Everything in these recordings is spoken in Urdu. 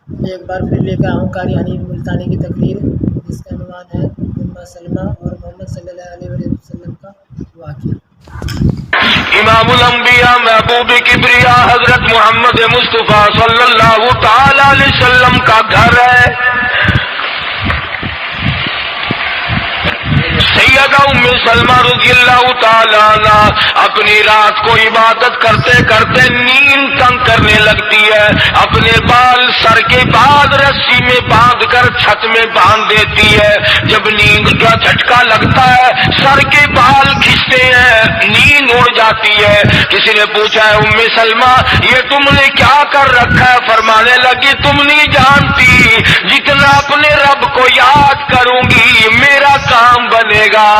میں ایک بار پھر لے کر آؤں قاری حنیف ملتانی کی تقریر جس کا عنوان ہے سلمہ اور محمد صلی اللہ علیہ وسلم کا واقعہ۔ امام الانبیاء محبوب کبریا حضرت محمد مصطفیٰ صلی اللہ تعالی علیہ وسلم کا گھر ہے۔ سیدہ ام سلمہ رضی اللہ تعالی عنہ اپنی رات کو عبادت کرتے کرتے نیند تنگ کرنے لگتی ہے، اپنے بال سر کے بعد رسی میں باندھ کر چھت میں باندھ دیتی ہے۔ جب نیند کا جھٹکا لگتا ہے سر کے بال کھنچتے ہیں، نیند اڑ جاتی ہے۔ کسی نے پوچھا ہے ام سلمہ یہ تم نے کیا کر رکھا ہے؟ فرمانے لگی تم نہیں جانتی جتنا اپنے رب کو یاد کروں گی میرا کام بنے گا۔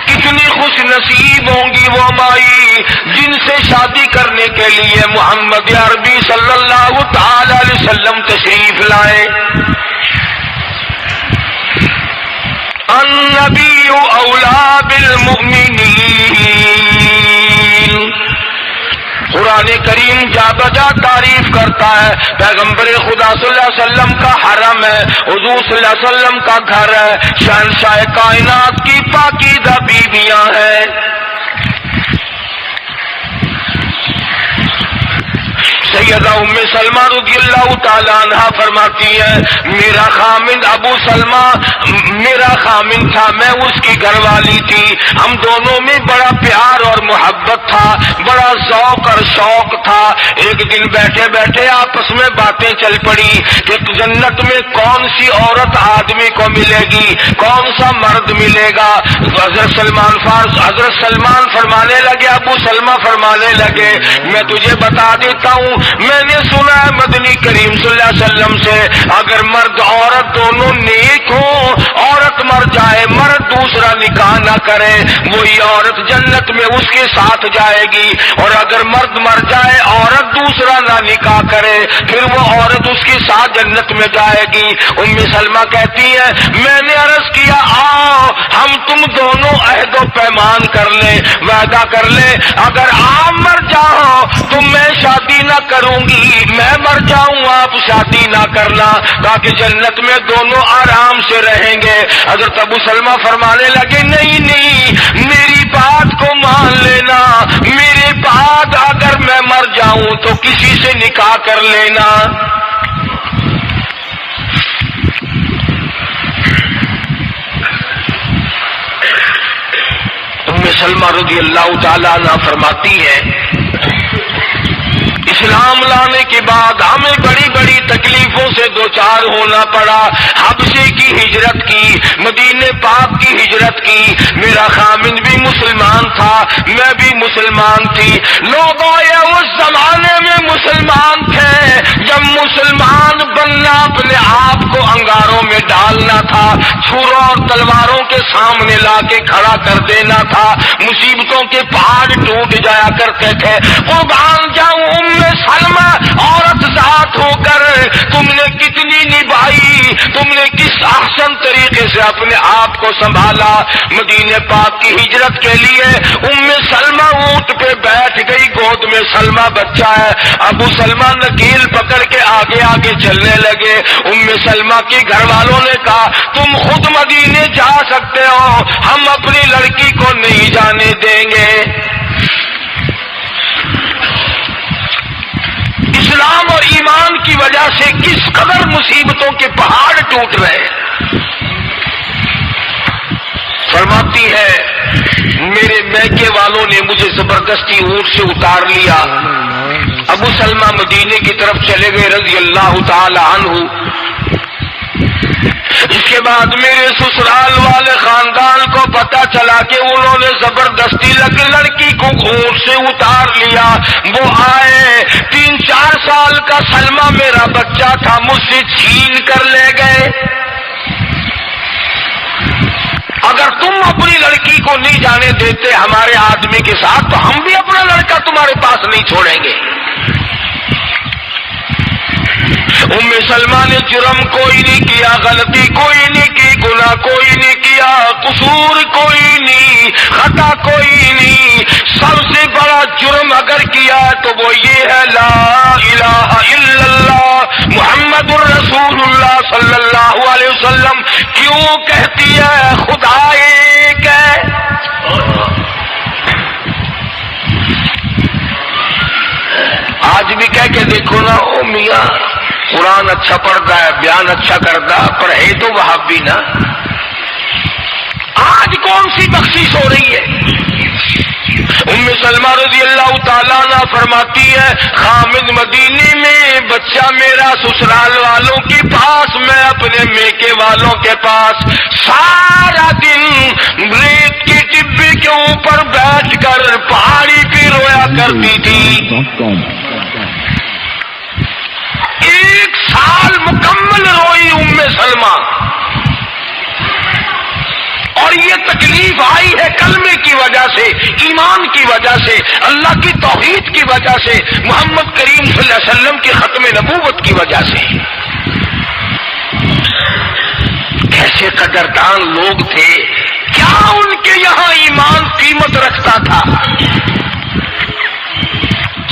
کتنی خوش نصیب ہوں گی وہ مائی جن سے شادی کرنے کے لیے محمد عربی صلی اللہ تعالی علیہ وسلم تشریف لائے۔ النبی اولا بالمؤمنین، قرآن کریم جا بجا تعریف کرتا ہے پیغمبر خدا صلی اللہ علیہ وسلم کا حرم ہے، حضور صلی اللہ علیہ وسلم کا گھر ہے، شہنشاہ کائنات کی پاکیزہ بیویاں ہیں۔ سیدہ ام سلمہ رضی اللہ تعالی عنہ فرماتی ہے میرا خامند ابو سلمہ میرا خامند تھا، میں اس کی گھر والی تھی، ہم دونوں میں بڑا پیار اور محبت تھا، بڑا ذوق اور شوق تھا۔ ایک دن بیٹھے بیٹھے آپس میں باتیں چل پڑی کہ جنت میں کون سی عورت آدمی کو ملے گی، کون سا مرد ملے گا۔ حضرت سلمان فرمانے لگے، ابو سلمہ فرمانے لگے میں تجھے بتا دیتا ہوں، میں نے سنا ہے مدنی کریم صلی اللہ علیہ وسلم سے اگر مرد عورت دونوں نیک ہوں، عورت مر جائے مرد دوسرا نکاح نہ کرے وہی عورت جنت میں اس کے ساتھ جائے گی، اور اگر مرد مر جائے عورت دوسرا نہ نکاح کرے پھر وہ عورت اس کے ساتھ جنت میں جائے گی۔ ام سلمہ کہتی ہے میں نے عرض کیا آؤ ہم تم دونوں عہد و پیمان کر لیں، وعدہ کر لیں اگر آپ مر جاؤ تو میں شادی نہ کروں گی، میں مر جاؤں آپ شادی نہ کرنا تاکہ جنت میں دونوں آرام سے رہیں گے۔ حضرت ابو سلمہ فرمانے لگے نہیں نہیں میری بات کو مان لینا، میرے بعد اگر میں مر جاؤں تو کسی سے نکاح کر لینا۔ ام سلمہ رضی اللہ تعالی عنہ فرماتی ہے اسلام لانے کے بعد ہمیں بڑی بڑی تکلیفوں سے دوچار ہونا پڑا، حبشے کی ہجرت کی، مدینے پاک کی ہجرت کی۔ میرا خامند بھی مسلمان تھا، میں بھی مسلمان تھی، لوگ اس زمانے میں مسلمان تھے جب مسلمان بننا اپنے آپ کو انگاروں میں ڈالنا تھا، چھروں اور تلواروں کے سامنے لا کے کھڑا کر دینا تھا، مصیبتوں کے پہاڑ ٹوٹ جایا کرتے تھے۔ قربان جاؤں ام سلمہ عورت ذات ہو کر تم نے کتنی نبھائی، تم نے کس احسن طریقے سے اپنے آپ کو سنبھالا۔ مدینے پاک کی ہجرت کے لیے ام سلمہ اونٹ پہ بیٹھ گئی، گود میں سلمہ بچہ ہے، ابو سلمہ نکیل پکڑ کے آگے آگے چلنے لگے۔ ام سلمہ کے گھر والوں نے کہا تم خود مدینے جا سکتے ہو، ہم اپنی لڑکی کو نہیں جانے دیں گے۔ اسلام اور ایمان کی وجہ سے کس قدر مصیبتوں کے پہاڑ ٹوٹ رہے۔ فرماتی ہے میرے میکے والوں نے مجھے زبردستی اونٹ سے اتار لیا، ابو سلمہ مدینے کی طرف چلے گئے رضی اللہ تعالی عنہ۔ اس کے بعد میرے سسرال والے خاندان کو پتا چلا کہ انہوں نے زبردستی لڑکی کو اونٹ سے اتار لیا۔ وہ آئے 3-4 سال کا سلمہ میرا بچہ تھا مجھ سے چھین کر لے گئے۔ اگر تم اپنی لڑکی کو نہیں جانے دیتے ہمارے آدمی کے ساتھ تو ہم بھی اپنا لڑکا تمہارے پاس نہیں چھوڑیں گے۔ ام سلمہ نے جرم کوئی نہیں کیا، غلطی کوئی نہیں کی، گناہ کوئی نہیں کیا، قصور کوئی نہیں، خطا کوئی نہیں، وسلم کیوں کہتی ہے خدا ایک ہے؟ آج بھی کہہ کے دیکھو نا، او میاں قرآن اچھا پڑھتا ہے، بیان اچھا کرتا، پر ہے تو وہابی نا۔ آج کون سی بخشش ہو رہی ہے؟ ام سلمہ رضی اللہ تعالیٰ عنہ فرماتی ہے خامد مدینے میں بچہ میرا سسرال والوں کے پاس، میں اپنے میکے والوں کے پاس سارا دن ریت کے ٹبے کے اوپر بیٹھ کر پہاڑی پہ رویا کرتی تھی۔ 1 سال مکمل روئی ام سلمہ، اور یہ تکلیف آئی ہے کلمے کی وجہ سے، ایمان کی وجہ سے، اللہ کی توحید کی وجہ سے، محمد کریم صلی اللہ علیہ وسلم کی ختم نبوت کی وجہ سے۔ کیسے قدردان لوگ تھے، کیا ان کے یہاں ایمان قیمت رکھتا تھا؟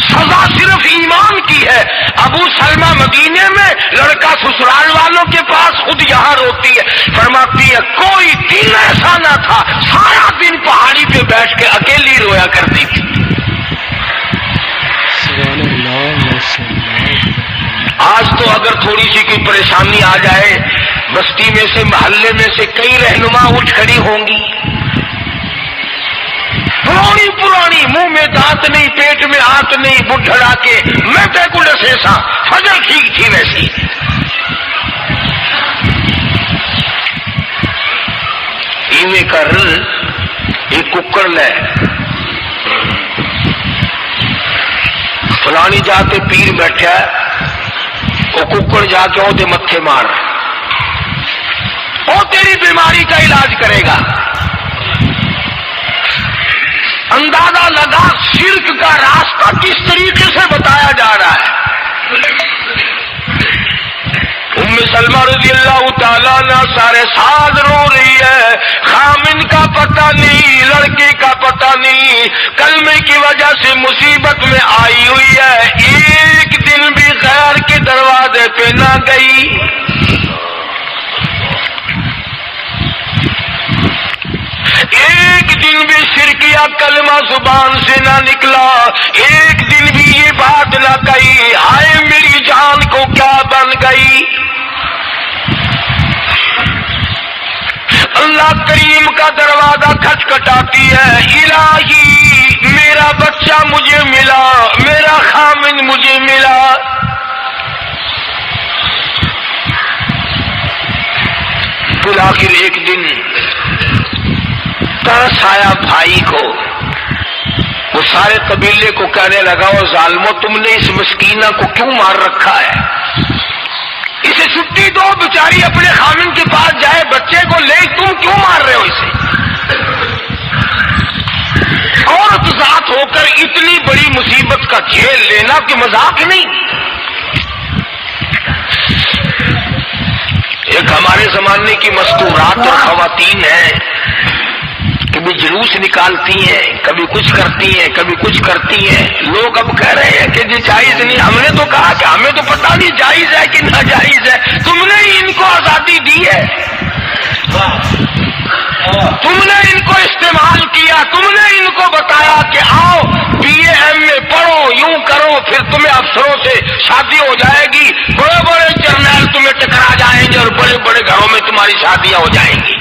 سزا صرف ایمان کی ہے۔ ابو سلمہ مدینے میں، لڑکا سسرال والوں کے پاس، خود یہاں روتی ہے، فرماتی ہے کوئی دن ایسا نہ تھا سارا دن پہاڑی پہ بیٹھ کے اکیلی رویا کرتی تھی۔ آج تو اگر تھوڑی سی کوئی پریشانی آ جائے، بستی میں سے، محلے میں سے کئی رہنما اٹھ کھڑی ہوں گی، پرانی منہ میں دانت نہیں، پیٹ میں ہاتھ نہیں، بڈھڑا کے میں کو ڈسے سا فجر ٹھیک تھی ویسی۔ ایویں کر ایک ککڑ لے، فلانی جاتے پیر بیٹھا وہ ککڑ جا کے وہ متھے مار، وہ تیری بیماری کا علاج کرے گا۔ اندازہ لگا شرک کا راستہ کس طریقے سے بتایا جا رہا ہے۔ ام سلمہ رضی اللہ تعالیٰ عنہ سارے سال رو رہی ہے، خامن کا پتہ نہیں، لڑکے کا پتہ نہیں، کلمے کی وجہ سے مصیبت میں آئی ہوئی ہے، ایک دن بھی غیر کے دروازے پہ نہ گئی۔ ایک دن بھی شرکیہ کلمہ زبان سے نہ نکلا، ایک دن بھی یہ بات نہ کہی ہائے میری جان کو کیا بن گئی۔ اللہ کریم کا دروازہ کھٹکھٹاتی ہے، الہی میرا بچہ مجھے ملا، میرا خامن مجھے ملا۔ بالآخر ایک دن ترس آیا بھائی کو، وہ سارے قبیلے کو کہنے لگا او ظالمو تم نے اس مسکینہ کو کیوں مار رکھا ہے؟ اسے چھٹی دو، بیچاری اپنے خامن کے پاس جائے، بچے کو لے، تم کیوں مار رہے ہو اسے؟ عورت ذات ہو کر اتنی بڑی مصیبت کا جھیل لینا کہ مذاق نہیں۔ ایک ہمارے زمانے کی مستورات اور خواتین ہیں، کبھی جلوس نکالتی ہیں، کبھی کچھ کرتی ہیں، کبھی کچھ کرتی ہیں۔ لوگ اب کہہ رہے ہیں کہ یہ جائز نہیں، ہم نے تو کہا کہ ہمیں تو پتہ نہیں جائز ہے کہ ناجائز ہے، تم نے ہی ان کو آزادی دی ہے، تم نے ان کو استعمال کیا، تم نے ان کو بتایا کہ آؤ BA پڑھو، یوں کرو، پھر تمہیں افسروں سے شادی ہو جائے گی، بڑے بڑے جرنیل تمہیں ٹکرا جائیں گے اور بڑے بڑے گھروں میں تمہاری شادیاں ہو جائیں گی۔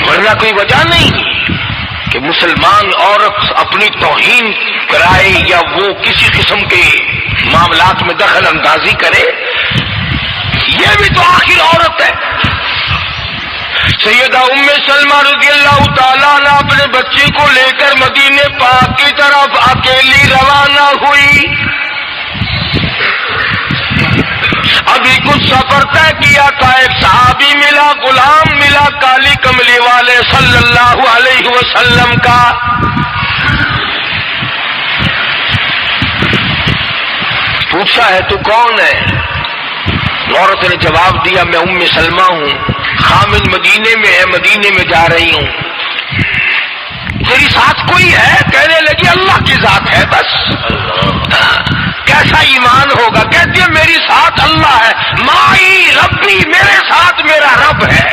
ورنہ کوئی وجہ نہیں کہ مسلمان عورت اپنی توہین کرائے یا وہ کسی قسم کے معاملات میں دخل اندازی کرے، یہ بھی تو آخر عورت ہے۔ سیدہ ام سلمہ رضی اللہ تعالیٰ عنہ اپنے بچے کو لے کر مدینے پاک کی طرف اکیلی روانہ ہوئی۔ ابھی کچھ سفر طے کیا تھا، ایک صحابی ملا، غلام ملا کالی کملی والے صلی اللہ علیہ وسلم کا۔ پوچھا ہے تو کون ہے؟ عورت نے جواب دیا میں ام سلمہ ہوں، خامن مدینے میں ہے، مدینے میں جا رہی ہوں۔ تیری ساتھ کوئی ہے؟ کہنے لگی اللہ کی ذات ہے بس۔ کیسا ایمان ہوگا؟ کہتی ہے میری ساتھ اللہ ہے، مائی ربی، میرے ساتھ میرا رب ہے۔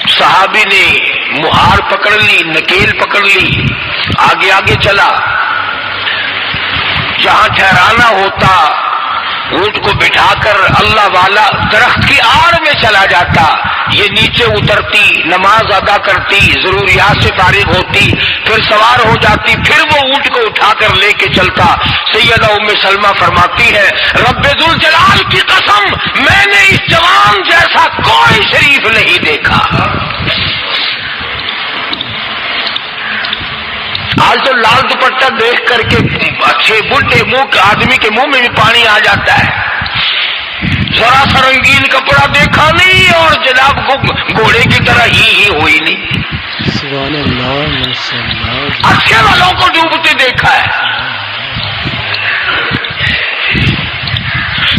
صحابی نے مہار پکڑ لی، نکیل پکڑ لی، آگے آگے چلا، جہاں ٹھہرانا ہوتا اونٹ کو بٹھا کر اللہ والا درخت کی آڑ میں چلا جاتا، یہ نیچے اترتی، نماز ادا کرتی، ضروریات سے فارغ ہوتی، پھر سوار ہو جاتی، پھر وہ اونٹ کو اٹھا کر لے کے چلتا۔ سیدہ ام سلمہ فرماتی ہے رب ذوالجلال کی قسم، میں نے اس جوان جیسا کوئی شریف نہیں دیکھا۔ آج تو لال دوپٹہ دیکھ کر کے اچھے بڈھے منہ آدمی کے منہ میں بھی پانی آ جاتا ہے، ذرا سا رنگین کپڑا دیکھا نہیں اور جناب گھوڑے کی طرح ہی ہوئی نہیں، سبحان اللہ، اچھے والوں کو ڈوبتے دیکھا ہے۔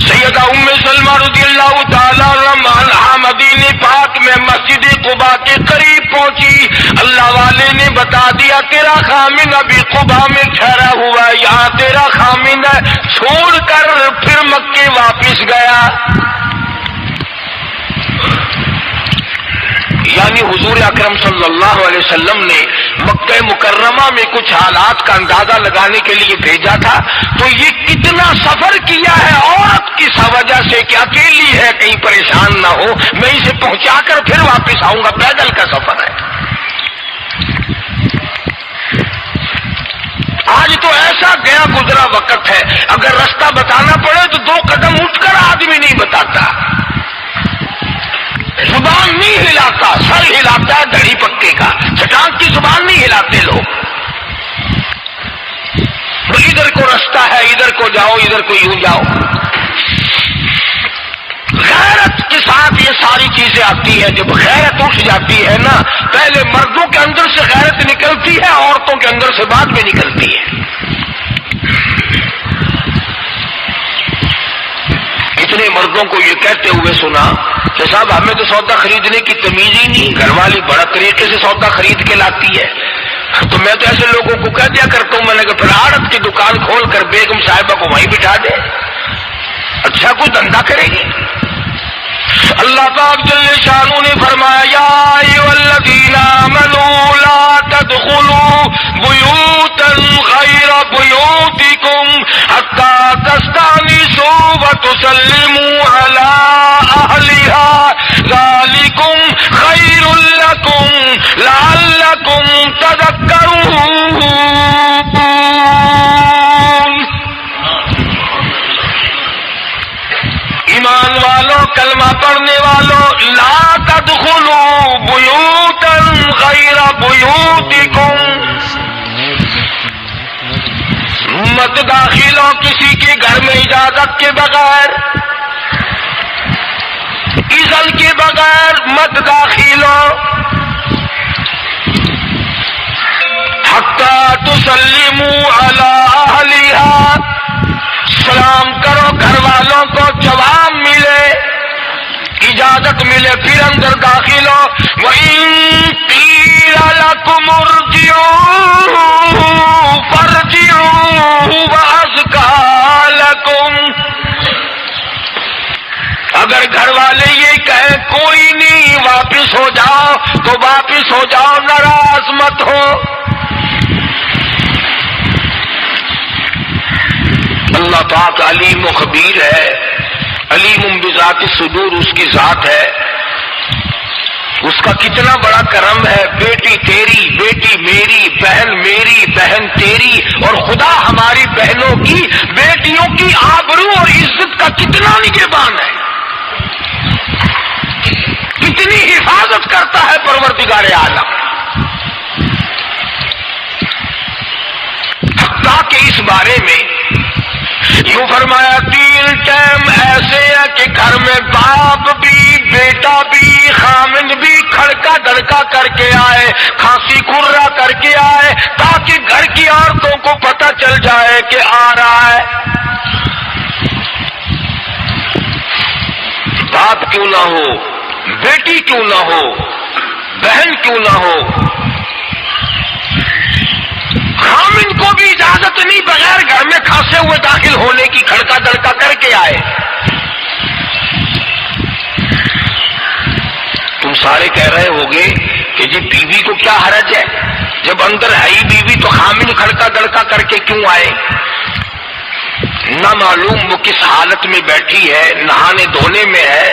سیدہ ام سلمہ رضی اللہ تعالی عنہا مدینے پاک میں مسجد قباء کے قریب پہنچی، اللہ والے نے بتا دیا تیرا خامن ابھی قباء میں ٹھہرا ہوا ہے، یہاں تیرا خامن ہے، چھوڑ کر پھر مکے واپس گیا۔ یعنی حضور اکرم صلی اللہ علیہ وسلم نے مکہ مکرمہ میں کچھ حالات کا اندازہ لگانے کے لیے بھیجا تھا، تو یہ کتنا سفر کیا ہے عورت کی وجہ سے کہ اکیلی ہے، کہیں پریشان نہ ہو، میں اسے پہنچا کر پھر واپس آؤں گا، پیدل کا سفر ہے۔ آج تو ایسا گیا گزرا وقت ہے، اگر رستہ بتانا پڑے تو 2 قدم اٹھ کر آدمی نہیں بتاتا، زبان نہیں ہلاتا، سر ہلاتا ہے دڑی پکے کا، چٹان کی زبان نہیں ہلاتے لوگ۔ ادھر کو رستہ ہے، ادھر کو جاؤ، ادھر کو یوں جاؤ۔ غیرت کے ساتھ یہ ساری چیزیں آتی ہیں، جب غیرت اٹھ جاتی ہے نا، پہلے مردوں کے اندر سے غیرت نکلتی ہے، عورتوں کے اندر سے بعد میں نکلتی ہے۔ اتنے مردوں کو یہ کہتے ہوئے سنا کہ صاحب ہمیں تو سودا خریدنے کی تمیز ہی نہیں، گھر والی بڑا طریقے سے سودا خرید کے لاتی ہے، تو میں تو ایسے لوگوں کو کہہ دیا کرتا ہوں، میں نے کہا پھر آڑت کی دکان کھول کر بیگم صاحبہ کو وہیں بٹھا دے، اچھا کوئی دھندا کرے گی۔ اللہ پاک جل شانہ نے فرمایا یا ایھا الذین آمنوا لا تدخلوا بیوتا غیر بیوتکم حتی تستأنسوا وتسلموا علی اہلہا ذالکم خیر لکم لعلکم تذکرون۔ ایمان والوں، کلمہ پڑھنے والوں، لا تدخلوا بیوتا غیر بیوتکم، مت داخل ہو کسی کے گھر میں اجازت کے بغیر، اذن کے بغیر مت داخل ہو، حتی تسلموا علی اہلہا، سلام کرو گھر والوں کو، جواب ملے، اجازت ملے، پھر اندر داخل ہو۔ وَإِن قِيلَ لَكُمُ ارْجِعُوا فَارْجِعُوا هُوَ أَزْكَىٰ لَكُمْ، اگر گھر والے یہ کہیں کوئی نہیں واپس ہو جاؤ تو واپس ہو جاؤ، ناراض مت ہو۔ اللہ پاک علیم و خبیر ہے، علیم بذات الصدور اس کی ذات ہے، اس کا کتنا بڑا کرم ہے، بیٹی تیری، بیٹی میری، بہن میری، بہن تیری، اور خدا ہماری بہنوں کی، بیٹیوں کی آبرو اور عزت کا کتنا نگہبان ہے، کتنی حفاظت کرتا ہے پروردگار عالم۔ حتیٰ کہ اس بارے میں یوں فرمایا 3 ٹائم ایسے ہے کہ گھر میں باپ بھی، بیٹا بھی، خامند بھی کھڑکا دھڑکا کر کے آئے، کھانسی کھرا کر کے آئے، تاکہ گھر کی عورتوں کو پتہ چل جائے کہ آ رہا ہے۔ باپ کیوں نہ ہو، بیٹی کیوں نہ ہو، بہن کیوں نہ ہو، خامند کو بھی اجازت نہیں بغیر گھر میں کھانسے ہوئے داخل ہونے کی کھڑکا دڑکا کر کے آئے. تم سارے کہہ رہے ہوگے کہ جی بیوی کو کیا حرج ہے، جب اندر ہے ہی بیوی تو خامن کھڑکا دڑکا کر کے کیوں آئے؟ نہ معلوم وہ کس حالت میں بیٹھی ہے، نہانے دھونے میں ہے.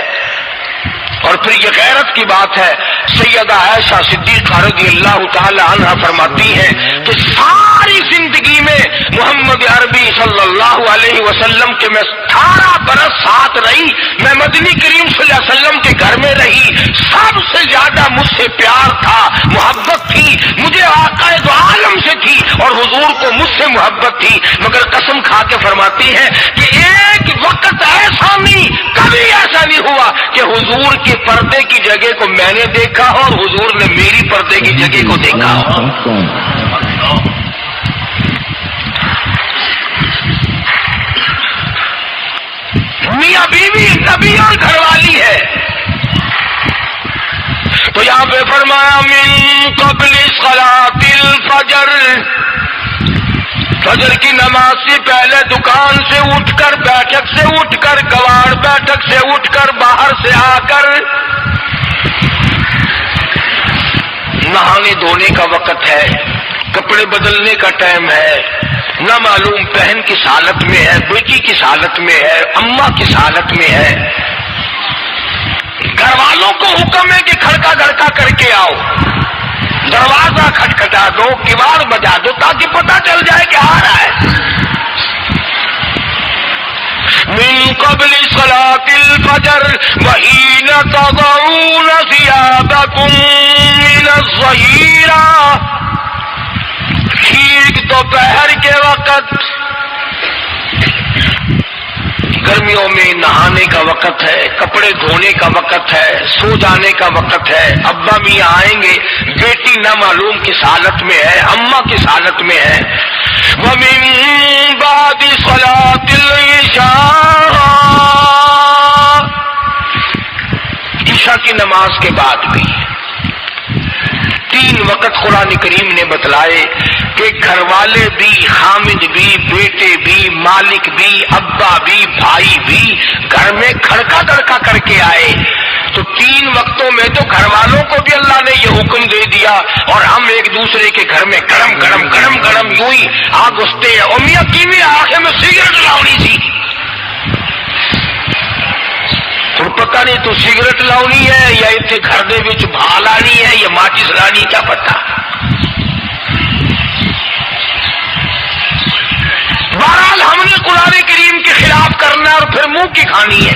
اور پھر یہ غیرت کی بات ہے، سیدہ عائشہ صدیقہ رضی اللہ تعالی عنہ فرماتی ہیں کہ ساری زندگی میں محمد عربی صلی اللہ علیہ وسلم کے میں 18 برس ساتھ رہی، میں مدنی کریم صلی اللہ علیہ وسلم کے گھر میں رہی، سب سے زیادہ مجھ سے پیار تھا، محبت تھی، مجھے آقا دو عالم سے تھی اور حضور کو مجھ سے محبت تھی. مگر قسم کھا کے فرماتی ہے کہ ایک وقت ایسا نہیں، کبھی ایسا نہیں ہوا کہ حضور کے پردے کی جگہ کو میں نے دیکھا ہو اور حضور نے میری پردے کی جگہ کو دیکھا ہو. میاں بیوی نبی اور گھر والی ہے. تو یہاں پہ فرمایا من قبل صلاۃ الفجر، فجر کی نماز سے پہلے دکان سے اٹھ کر، بیٹھک سے اٹھ کر، کواڑ بیٹھک سے اٹھ کر، باہر سے آ کر نہانے دھونے کا وقت ہے، کپڑے بدلنے کا ٹائم ہے. نہ معلوم بہن کس حالت میں ہے، بیٹی کس حالت میں ہے، اماں کس حالت میں ہے. گھر والوں کو حکم ہے کہ کھڑکا دڑکا کر کے آؤ، دروازہ کھٹکھٹا دو، کیواڑ بجا دو تاکہ پتہ چل جائے کہ آ رہا ہے. من قبل صلاۃ الفجر وحین تضعون ثیابکم من الظہیرہ، ٹھیک دوپہر کے وقت، گرمیوں میں نہانے کا وقت ہے، کپڑے دھونے کا وقت ہے، سو جانے کا وقت ہے. ابا میاں آئیں گے، بیٹی نہ معلوم کس حالت میں ہے، اماں کس حالت میں ہے. وَمِن بَعْدِ صَلَاةِ الْعِشَاءِ، عشاء کی نماز کے بعد بھی 3 وقت قرآن کریم نے بتلائے کہ گھر والے بھی، خامد بھی، بیٹے بھی، مالک بھی، ابا بھی، بھائی بھی گھر میں کھڑکا دڑکا کر کے آئے. تو 3 وقتوں میں تو گھر والوں کو بھی اللہ نے یہ حکم دے دیا اور ہم ایک دوسرے کے گھر میں گرم گرم گرم گرم یوں ہی آ گھستے ہیں. اور میاں کی آنکھیں میں سگریٹ لاؤنی تھی، تو پتہ نہیں تو سگریٹ لاؤنی ہے یا اتنے گھر دے وچ بھا لانی ہے یا ماچس لانی، کیا پتہ. بہرحال ہم نے قرآن کریم کے خلاف کرنا اور پھر منہ کی کھانی ہے،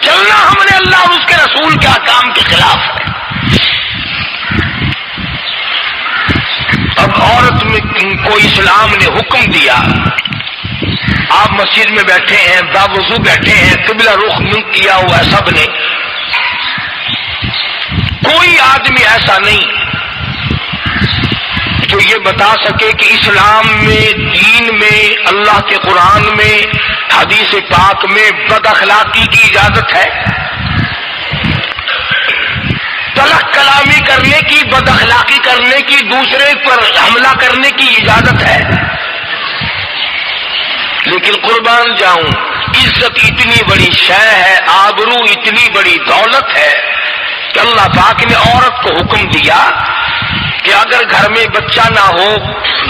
چلنا ہم نے اللہ اور اس کے رسول کے احکام کے خلاف ہے. اب عورت میں کو اسلام نے حکم دیا، آپ مسجد میں بیٹھے ہیں، باوضو بیٹھے ہیں، قبلہ رخ منہ کیا ہوا ہے سب نے، کوئی آدمی ایسا نہیں جو یہ بتا سکے کہ اسلام میں، دین میں، اللہ کے قرآن میں، حدیث پاک میں بد اخلاقی کی اجازت ہے. تلخ کلامی کرنے کی، بد اخلاقی کرنے کی، دوسرے پر حملہ کرنے کی اجازت ہے. لیکن قربان جاؤں، عزت اتنی بڑی شے ہے، آبرو اتنی بڑی دولت ہے کہ اللہ پاک نے عورت کو حکم دیا کہ اگر گھر میں بچہ نہ ہو،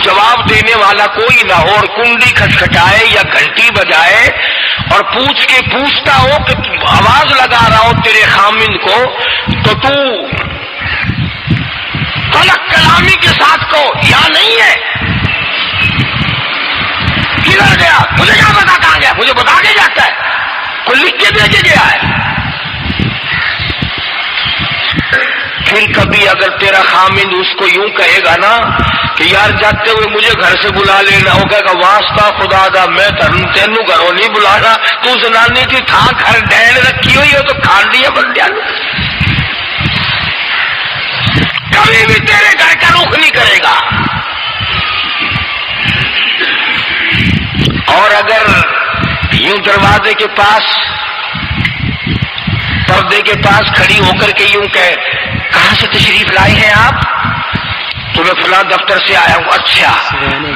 جواب دینے والا کوئی نہ ہو، اور کنڈی کھٹکھٹائے یا گھنٹی بجائے اور پوچھ کے پوچھتا ہو کہ آواز لگا رہا ہو تیرے خامند کو، تو تلخ کلامی کے ساتھ کو یا نہیں ہے، کدھر گیا، مجھے کیا پتا کہاں گیا، مجھے بتا کے جاتا ہے، کوئی لکھ کے دے کے گیا ہے. پھر کبھی اگر تیرا خامند اس کو یوں کہے گا نا کہ یار جاتے ہوئے مجھے گھر سے بلا لینا، ہو کہے گا واسطہ خدا دا میں تینوں گھروں نہیں بلانا، تو زنانی کی تھان گھر ڈین رکھی ہوئی ہو تو کھان لیا بندیا نے، کبھی بھی تیرے گھر کا رخ نہیں کرے گا. اور اگر یوں دروازے کے پاس، پردے کے پاس کھڑی ہو کر کے یوں کہے کہاں سے تشریف لائے ہیں آپ، تو میں فلاں دفتر سے آیا ہوں. اچھا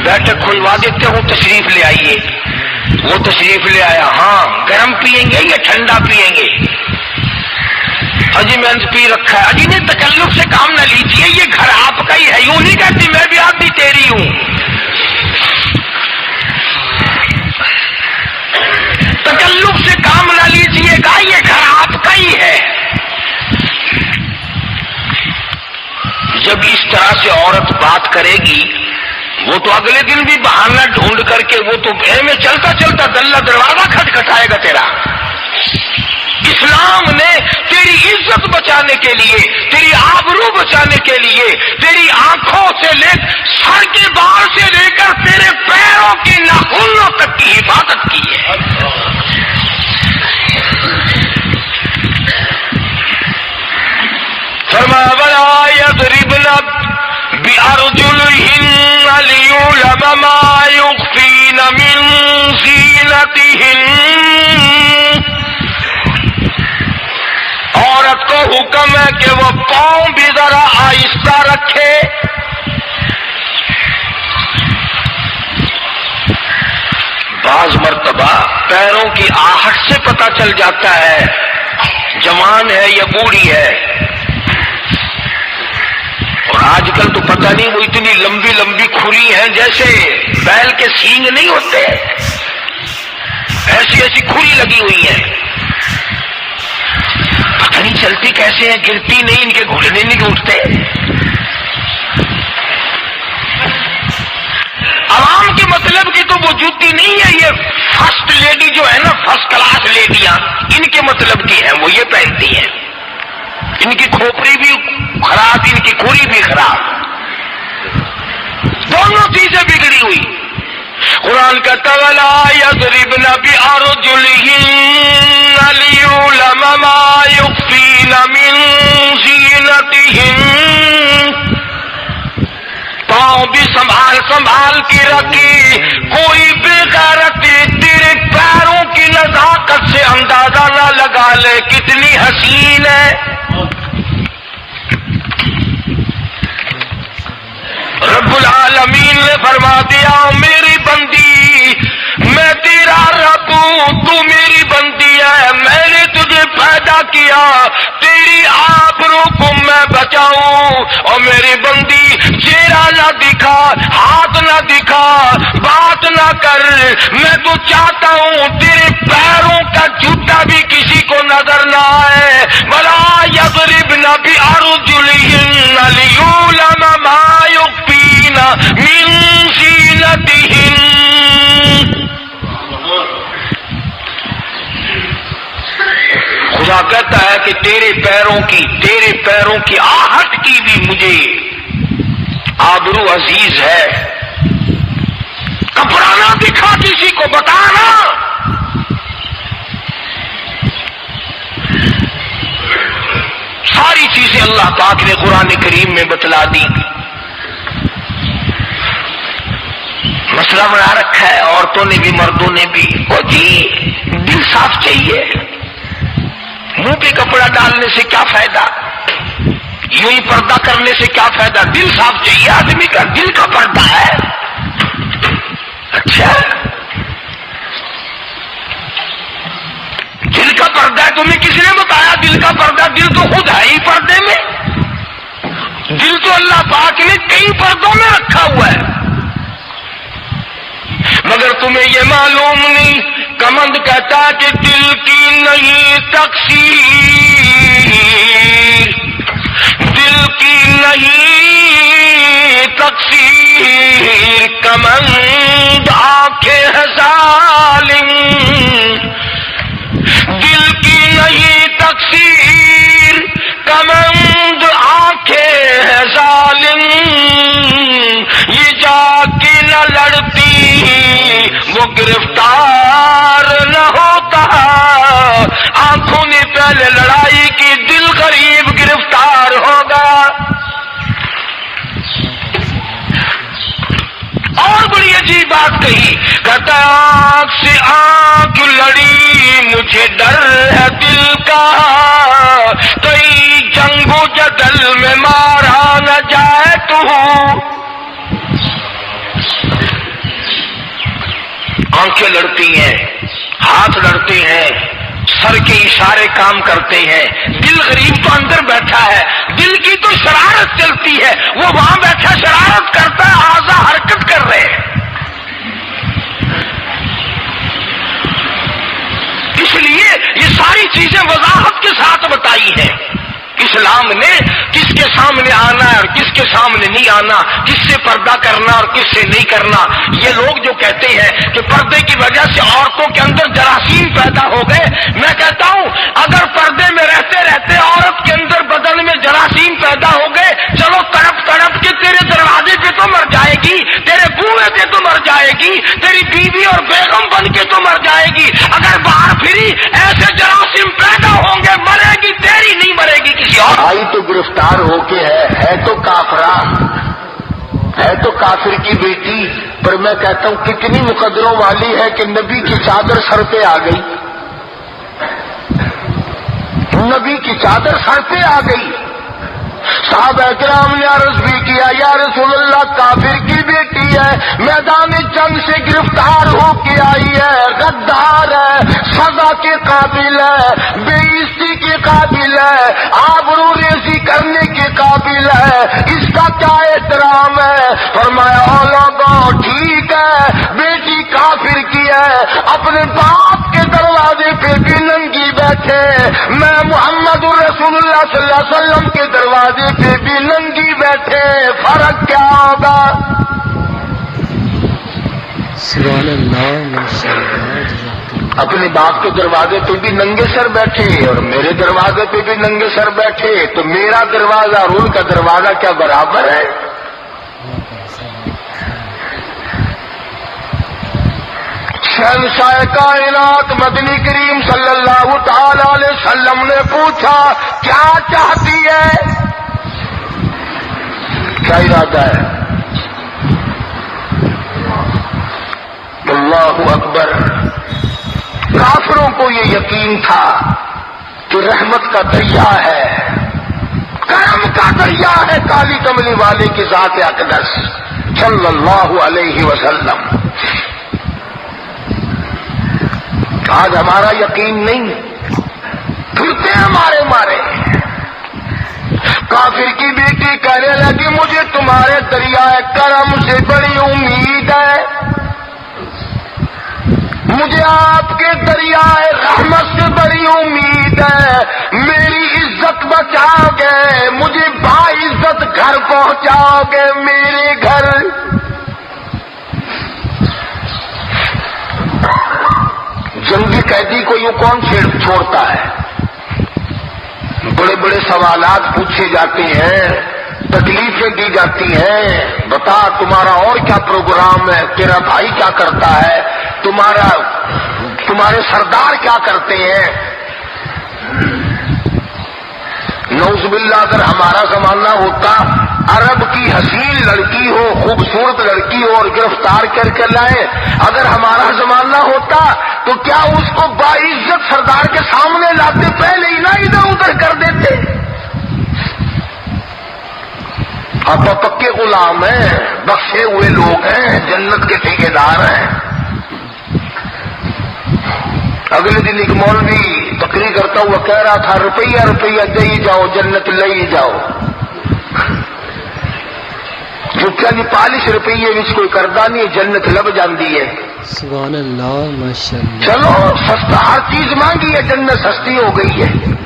بیٹھک کھلوا دیتے ہوں, تشریف لے آئیے. وہ تشریف لے آیا, ہاں گرم پیئیں گے یا ٹھنڈا پیئیں گے؟ اجی میں نے پی رکھا ہے. اجی نے تکلف سے کام نہ لیجیے, یہ گھر آپ کا ہی ہے. یوں نہیں کہتی میں بھی آدمی تیری ہوں. تکلف سے کام نہ لیجیے گا, یہ گھر آپ کا ہی ہے. جب اس طرح سے عورت بات کرے گی, وہ تو اگلے دن بھی بہانہ ڈھونڈ کر کے وہ تو میں چلتا چلتا دلہ دروازہ کھٹکھٹائے گا تیرا. اسلام نے تیری عزت بچانے کے لیے, تیری آبرو بچانے کے لیے, تیری آنکھوں سے لے سر کے بال سے لے کر تیرے پیروں کی ناخنوں تک کی حفاظت کی ہے. فرمایا ولا یضربن بأرجلہن لیعلم ما یخفین من زینتہن. عورت کو حکم ہے کہ وہ پاؤں بھی ذرا آہستہ رکھے. بعض مرتبہ پیروں کی آہٹ سے پتہ چل جاتا ہے جوان ہے یا بوڑھی ہے. اور آج کل تو پتہ نہیں وہ اتنی لمبی لمبی کھلی ہیں جیسے بیل کے سینگ نہیں ہوتے, ایسی ایسی کھلی لگی ہوئی ہیں. پتہ نہیں چلتی کیسے ہیں, گرتی نہیں, ان کے گھٹنے نہیں ٹوٹتے. عوام کے مطلب کی تو وہ جوتی نہیں ہے, یہ فرسٹ لیڈی جو ہے نا, فرسٹ کلاس لیڈیاں, ان کے مطلب کی ہیں, وہ یہ پہنتی ہیں. ان کی کھوپڑی بھی خراب, ان کی کھوری بھی خراب, دونوں چیزیں بگڑی ہوئی. قرآن کہتا ولا یضربن بأرجلہن لیعلم ما یخفین من زینتہن. پاؤں بھی سنبھال سنبھال کے رکھی, کوئی بے غیرتی تیرے پیروں کی نزاکت سے اندازہ نہ لگا لے کتنی حسین ہے. رب العالمین نے فرما دیا میری بندی, میں تیرا رب ہوں, تو میری بندی ہے, میں نے تجھے پیدا کیا تیری آبرو کو میں بچاؤں. اور میری بندی چہرہ نہ دکھا, ہاتھ نہ دکھا, بات نہ کر, میں تو چاہتا ہوں تیرے پیروں کا جوتا بھی کسی کو نظر نہ آئے. ولا یضربن بأرجلہن لیعلم ما یخفین من زینتہن. خدا کہتا ہے کہ تیرے پیروں کی آہٹ کی بھی مجھے آبرو عزیز ہے. کپڑا نہ دکھا کسی کو, بتانا. ساری چیزیں اللہ پاک نے قرآن کریم میں بتلا دی. مسئلہ بنا رکھا ہے عورتوں نے بھی مردوں نے بھی. او جی دل صاف چاہیے, منہ پہ کپڑا ڈالنے سے کیا فائدہ, یوں ہی پردہ کرنے سے کیا فائدہ. دل صاف چاہیے, آدمی کا دل کا پردہ ہے. اچھا دل کا پردہ ہے, تمہیں کس نے بتایا دل کا پردہ؟ دل تو خود ہے ہی پردے میں. دل تو اللہ پاک نے کئی پردوں میں رکھا ہوا ہے, مگر تمہیں یہ معلوم نہیں. کمند کہتا کہ دل کی نہیں تقسیر, دل کی نہیں تقسیر, کمند آنکھیں ہے ظالم. دل کی نہیں تقسیر, کمند آنکھیں ہے ظالم. یہ جا کے نہ لڑتی وہ گرفتار نہ ہوتا. آنکھوں نے پہلے لڑائی کی, دل غریب گرفتار ہوگا. اور بڑی عجیب بات کہی, کہتا آنکھ سے آنکھ لڑی مجھے ڈر ہے دل کا, کئی جنگ و جدل میں مارا نہ جائے تو. آنکھیں لڑتی ہیں، ہاتھ لڑتے ہیں، سر کے اشارے کام کرتے ہیں، دل غریب تو اندر بیٹھا ہے، دل کی تو شرارت چلتی ہے، وہ وہاں بیٹھا شرارت کرتا ہے، اعضاء حرکت کر رہے ہیں۔ اس لیے یہ ساری چیزیں وضاحت کے ساتھ بتائی ہیں۔ اسلام نے کس کے سامنے آنا ہے اور کس کے سامنے نہیں آنا، کس سے پردہ کرنا اور کس سے نہیں کرنا۔ یہ لوگ جو کہتے ہیں کہ پردے کی وجہ سے عورتوں کے اندر جراثیم پیدا ہو گئے، میں کہتا ہوں اگر پردے میں رہتے رہتے عورت کے اندر بدن میں جراثیم پیدا ہو گئے، چلو تڑپ تڑپ کے تیرے دروازے پہ تو مر جائے گی، تیرے بوئے پہ تو مر جائے گی، تیری بیوی اور بیگم بن کے تو مر جائے گی۔ اگر باہر پھری ایسے جراثیم پیدا ہوں گے، مرے گی تیری، نہیں مرے گی کسی اور۔ آئی تو گرفتار ہو کے ہے تو کافرہ، ہے تو کافر کی بیٹی، پر میں کہتا ہوں کتنی مقدروں والی ہے کہ نبی کی چادر سر پہ آ گئی، نبی کی چادر سر پہ آ گئی۔ صحابہ کرام نے عرض بھی کیا یا رسول اللہ کافر کی بیٹی ہے، میدان جنگ سے گرفتار ہو کے آئی ہے، غدار ہے، سزا کے قابل ہے، بے عزتی کے قابل ہے، آبرو ریزی کرنے کے قابل ہے، اس کا کیا احترام ہے؟ فرمایا او لوگوں ٹھیک ہے بیٹی کافر کی ہے، اپنے باپ کے دروازے پہ بھی ننگی بیٹھے، میں محمد رسول اللہ صلی اللہ علیہ وسلم کے دروازے پہ بھی ننگی بیٹھے، فرق کیا ہوگا؟ سبحان اللہ ماشاء اللہ۔ اپنے باپ کے دروازے پہ بھی ننگے سر بیٹھے اور میرے دروازے پہ بھی ننگے سر بیٹھے، تو میرا دروازہ اور ان کا دروازہ کیا برابر ہے؟ شہنشاہ کائنات مدنی کریم صلی اللہ تعالی علیہ وسلم نے پوچھا کیا چاہتی ہے، کیا ارادہ ہے؟ اللہ اکبر۔ کافروں کو یہ یقین تھا کہ رحمت کا دریا ہے، کرم کا دریا ہے کالی کملی والے کی ذات اقدس صلی اللہ علیہ وسلم۔ آج ہمارا یقین نہیں، پھرتے ہمارے مارے۔ کافر کی بیٹی کہنے لگی مجھے تمہارے دریائے کرم سے بڑی امید ہے، مجھے آپ کے دریائے رحمت سے بڑی امید ہے، میری عزت بچاؤ گے، مجھے باعزت گھر پہنچاؤ گے، میرے گھر۔ جنگی قیدی کو یوں کون چھوڑتا ہے؟ بڑے بڑے سوالات پوچھے جاتے ہیں، تکلیفیں دی جاتی ہیں، بتا تمہارا اور کیا پروگرام ہے، تیرا بھائی کیا کرتا ہے، تمہارے سردار کیا کرتے ہیں۔ نعوذ باللہ اگر ہمارا زمانہ ہوتا، عرب کی حسین لڑکی ہو، خوبصورت لڑکی ہو اور گرفتار کر کے لائے، اگر ہمارا زمانہ ہوتا تو کیا اس کو باعزت سردار کے سامنے لاتے، پہلے ہی نہ ادھر ادھر کر دیتے؟ اب پکے غلام ہیں، بخشے ہوئے لوگ ہیں، جنت کے ٹھیکیدار ہیں۔ اگلے دن ایک مولوی تقریر کرتا ہوا کہہ رہا تھا روپیہ روپیہ دے ہی جاؤ جنت لے ہی جاؤ۔ جو کیا جی 40 روپیے وچ کوئی کردا نہیں، جنت لب جاندی ہے۔ سبحان اللہ ماشاء اللہ۔ چلو سستا ہر چیز مانگی ہے، جنت سستی ہو گئی ہے۔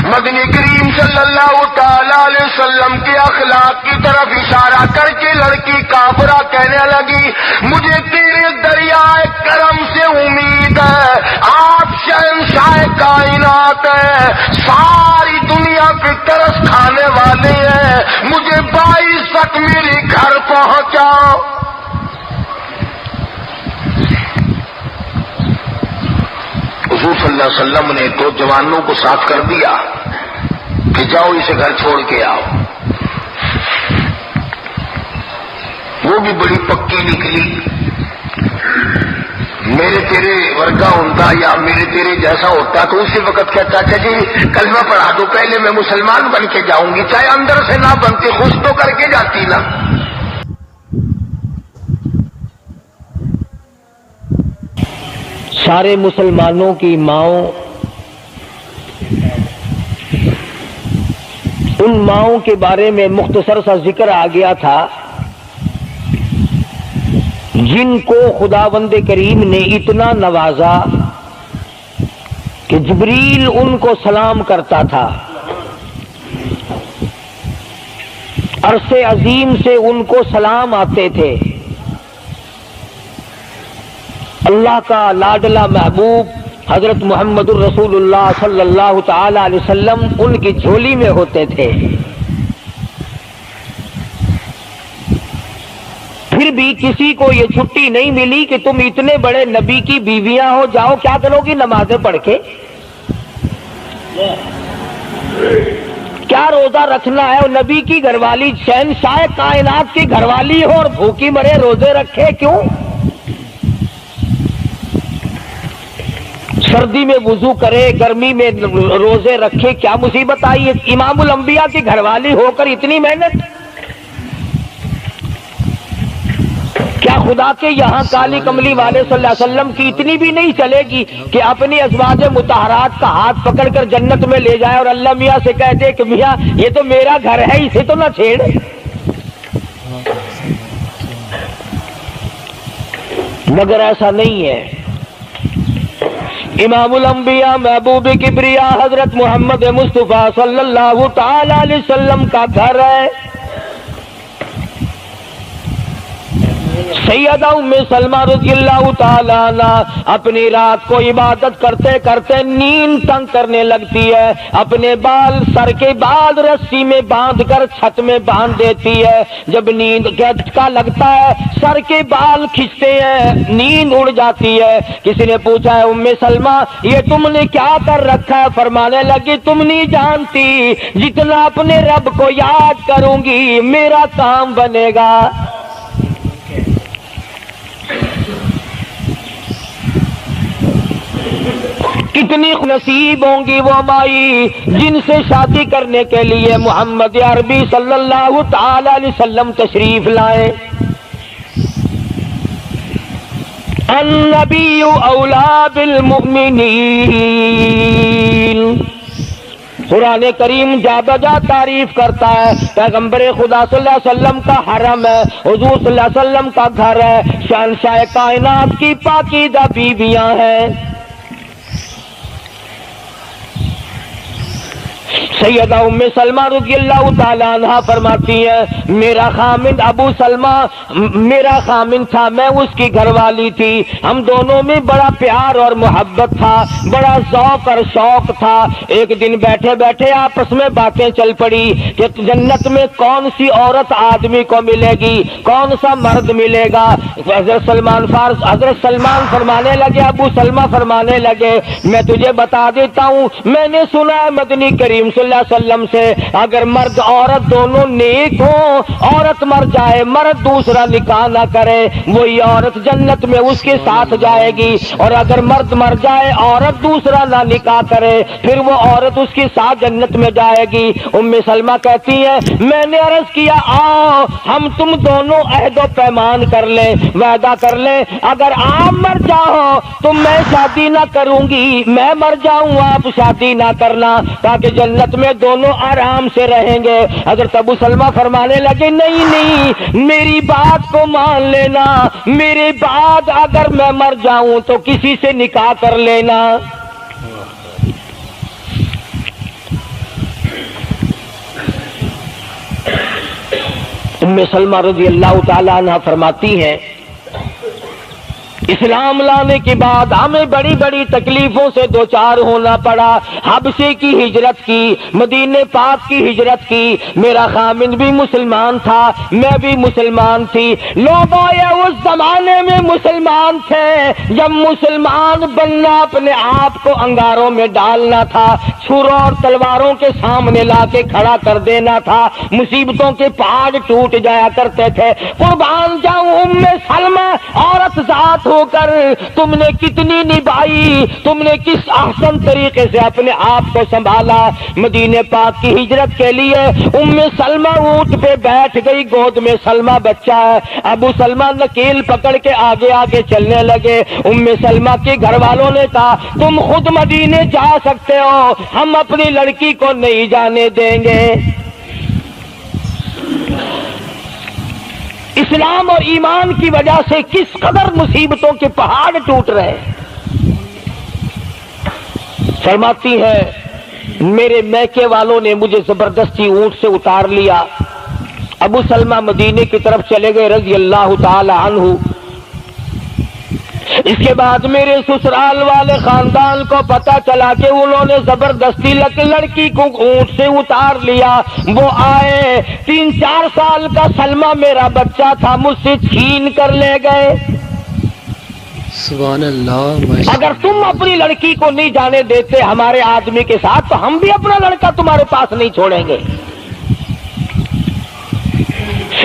مدنی کریم صلی اللہ تعالی علیہ وسلم کے اخلاق کی طرف اشارہ کر کے لڑکی کافرہ کہنے لگی مجھے تیرے دریائے کرم سے امید ہے، آپ شہنشاہ کائنات ہیں، ساری دنیا پہ ترس کھانے والے ہیں، مجھے باعزت میرے گھر پہنچاؤ۔ حضور صلی اللہ علیہ وسلم نے دو جوانوں کو ساتھ کر دیا کہ جاؤ اسے گھر چھوڑ کے آؤ۔ وہ بھی بڑی پکی نکلی، میرے تیرے ورگا ہوتا یا میرے تیرے جیسا ہوتا تو اسی وقت کہتا اچھا جی کلمہ پڑھا دو، پہلے میں مسلمان بن کے جاؤں گی، چاہے اندر سے نہ بنتی، خوش تو کر کے جاتی نا۔ سارے مسلمانوں کی ماؤں، ان ماؤں کے بارے میں مختصر سا ذکر آ گیا تھا جن کو خداوند کریم نے اتنا نوازا کہ جبریل ان کو سلام کرتا تھا، عرش عظیم سے ان کو سلام آتے تھے۔ اللہ کا لاڈلا محبوب حضرت محمد الرسول اللہ صلی اللہ تعالی علیہ وسلم ان کی جھولی میں ہوتے تھے۔ پھر بھی کسی کو یہ چھٹی نہیں ملی کہ تم اتنے بڑے نبی کی بیویاں ہو، جاؤ کیا کرو گی نمازیں پڑھ کے؟ کیا روزہ رکھنا ہے؟ اور نبی کی گھر والی شہنشاہ کائنات کی گھر والی ہو اور بھوکی مرے روزے رکھے کیوں؟ سردی میں وضو کرے، گرمی میں روزے رکھے، کیا مصیبت آئی ہے؟ امام الانبیاء کی گھر والی ہو کر اتنی محنت؟ کیا خدا کے یہاں کالی کملی والے صلی اللہ علیہ وسلم کی اتنی بھی نہیں چلے گی کہ اپنی ازواج مطہرات کا ہاتھ پکڑ کر جنت میں لے جائے اور اللہ میاں سے کہہ دے کہ میاں یہ تو میرا گھر ہے، اسے تو نہ چھیڑ؟ مگر ایسا نہیں ہے۔ امام الانبیاء محبوب کبریا حضرت محمد مصطفیٰ صلی اللہ تعالی علیہ وسلم کا گھر ہے۔ سیدہ ام سلمہ رضی اللہ تعالیٰ عنہ اپنی رات کو عبادت کرتے کرتے نیند تنگ کرنے لگتی ہے، اپنے بال سر کے بال رسی میں باندھ کر چھت میں باندھ دیتی ہے۔ جب نیند کا جھٹکا لگتا ہے سر کے بال کھنچتے ہیں، نیند اڑ جاتی ہے۔ کسی نے پوچھا ہے ام سلمہ یہ تم نے کیا کر رکھا ہے؟ فرمانے لگی تم نہیں جانتی جتنا اپنے رب کو یاد کروں گی میرا کام بنے گا۔ کتنی نصیب ہوں گی وہ مائی جن سے شادی کرنے کے لیے محمد عربی صلی اللہ تعالی علیہ وسلم تشریف لائے۔ النبی اولا بالمؤمنین، قرآن کریم جا بجا تعریف کرتا ہے پیغمبر خدا صلی اللہ علیہ وسلم کا حرم ہے، حضور صلی اللہ علیہ وسلم کا گھر ہے، شہنشاہ کائنات کی پاکیزہ بیویاں ہیں۔ سیدہ ام سلمہ رضی اللہ تعالیٰ عنہ فرماتی ہیں میرا خامند ابو سلمہ میرا خامند تھا، میں اس کی گھر والی تھی، ہم دونوں میں بڑا پیار اور محبت تھا، بڑا ذوق اور شوق تھا۔ ایک دن بیٹھے بیٹھے آپس میں باتیں چل پڑی کہ جنت میں کون سی عورت آدمی کو ملے گی، کون سا مرد ملے گا۔ حضرت سلمان فرمانے لگے، ابو سلمہ فرمانے لگے میں تجھے بتا دیتا ہوں، میں نے سنا ہے مدنی کریم صلی اللہ علیہ وسلم سے اگر مرد عورت دونوں نیک ہوں، عورت مر جائے مرد دوسرا نکاح نہ کرے وہی عورت جنت میں اس کے ساتھ جائے گی، اور اگر مرد مر جائے عورت دوسرا نہ نکاح کرے پھر وہ عورت اس کے ساتھ جنت میں جائے گی۔ ام سلمہ کہتی ہیں میں نے عرض کیا آؤ ہم تم دونوں عہد و پیمان کر لیں، وعدہ کر لیں اگر آپ مر جاؤ تو میں شادی نہ کروں گی، میں مر جاؤں آپ شادی نہ کرنا تاکہ جنت میں دونوں آرام سے رہیں گے۔ حضرت ابو سلمہ فرمانے لگے نہیں میری بات کو مان لینا، میرے بعد اگر میں مر جاؤں تو کسی سے نکاح کر لینا۔ ام سلمہ رضی اللہ تعالی عنہ فرماتی ہیں اسلام لانے کے بعد ہمیں بڑی بڑی تکلیفوں سے دوچار ہونا پڑا، حبشے کی ہجرت کی، مدینے پاک کی ہجرت کی، میرا خامند بھی مسلمان تھا میں بھی مسلمان تھی۔ لوگ اس زمانے میں مسلمان تھے جب مسلمان بننا اپنے آپ کو انگاروں میں ڈالنا تھا، چھروں اور تلواروں کے سامنے لا کے کھڑا کر دینا تھا، مصیبتوں کے پہاڑ ٹوٹ جایا کرتے تھے۔ قربان جاؤں ام سلمہ عورت ذات ہو ہو کر تم نے کتنی نبھائی، تم نے کس احسن طریقے سے اپنے آپ کو سنبھالا۔ مدینے پاک کی ہجرت کے لیے ام سلمہ اونٹ پہ بیٹھ گئی، گود میں سلمہ بچہ ہے، ابو سلمہ نکیل پکڑ کے آگے آگے چلنے لگے۔ ام سلمہ کے گھر والوں نے کہا تم خود مدینے جا سکتے ہو، ہم اپنی لڑکی کو نہیں جانے دیں گے۔ اسلام اور ایمان کی وجہ سے کس قدر مصیبتوں کے پہاڑ ٹوٹ رہے ہیں۔ فرماتی ہے میرے میکے والوں نے مجھے زبردستی اونٹ سے اتار لیا۔ ابو سلمہ مدینے کی طرف چلے گئے رضی اللہ تعالی عنہ۔ اس کے بعد میرے سسرال والے خاندان کو پتا چلا کہ انہوں نے زبردستی لڑکی کو اونٹ سے اتار لیا۔ وہ آئے، 3-4 سال کا سلمہ میرا بچہ تھا، مجھ سے چھین کر لے گئے۔ سبحان اللہ۔ اگر تم اپنی لڑکی کو نہیں جانے دیتے ہمارے آدمی کے ساتھ تو ہم بھی اپنا لڑکا تمہارے پاس نہیں چھوڑیں گے۔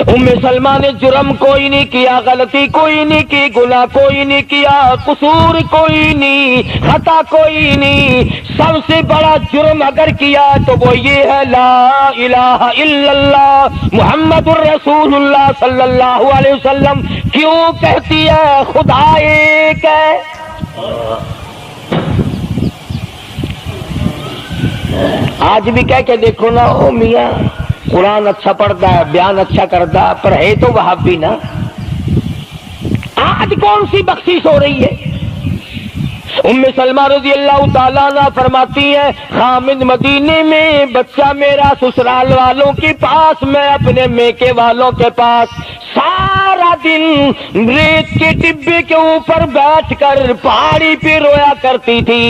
ام سلمہ نے جرم کوئی نہیں کیا، غلطی کوئی نہیں کی، گناہ کوئی نہیں کیا، قصور کوئی نہیں، خطا کوئی نہیں۔ سب سے بڑا جرم اگر کیا تو وہ یہ ہے لا الہ الا اللہ محمد الرسول اللہ صلی اللہ علیہ وسلم کیوں کہتی ہے خدا ایک ہے۔ آج بھی کہہ کے دیکھو نا، او میاں قرآن اچھا پڑھتا ہے، بیان اچھا کرتا ہے، پر ہے تو وہابی نا۔ آج کون سی بخشش ہو رہی ہے؟ ام سلمہ رضی اللہ تعالیٰ عنہ فرماتی ہے خامد مدینے میں، بچہ میرا سسرال والوں کے پاس، میں اپنے میکے والوں کے پاس، سارا دن ریت کے ٹبے کے اوپر بیٹھ کر پہاڑی پہ رویا کرتی تھی۔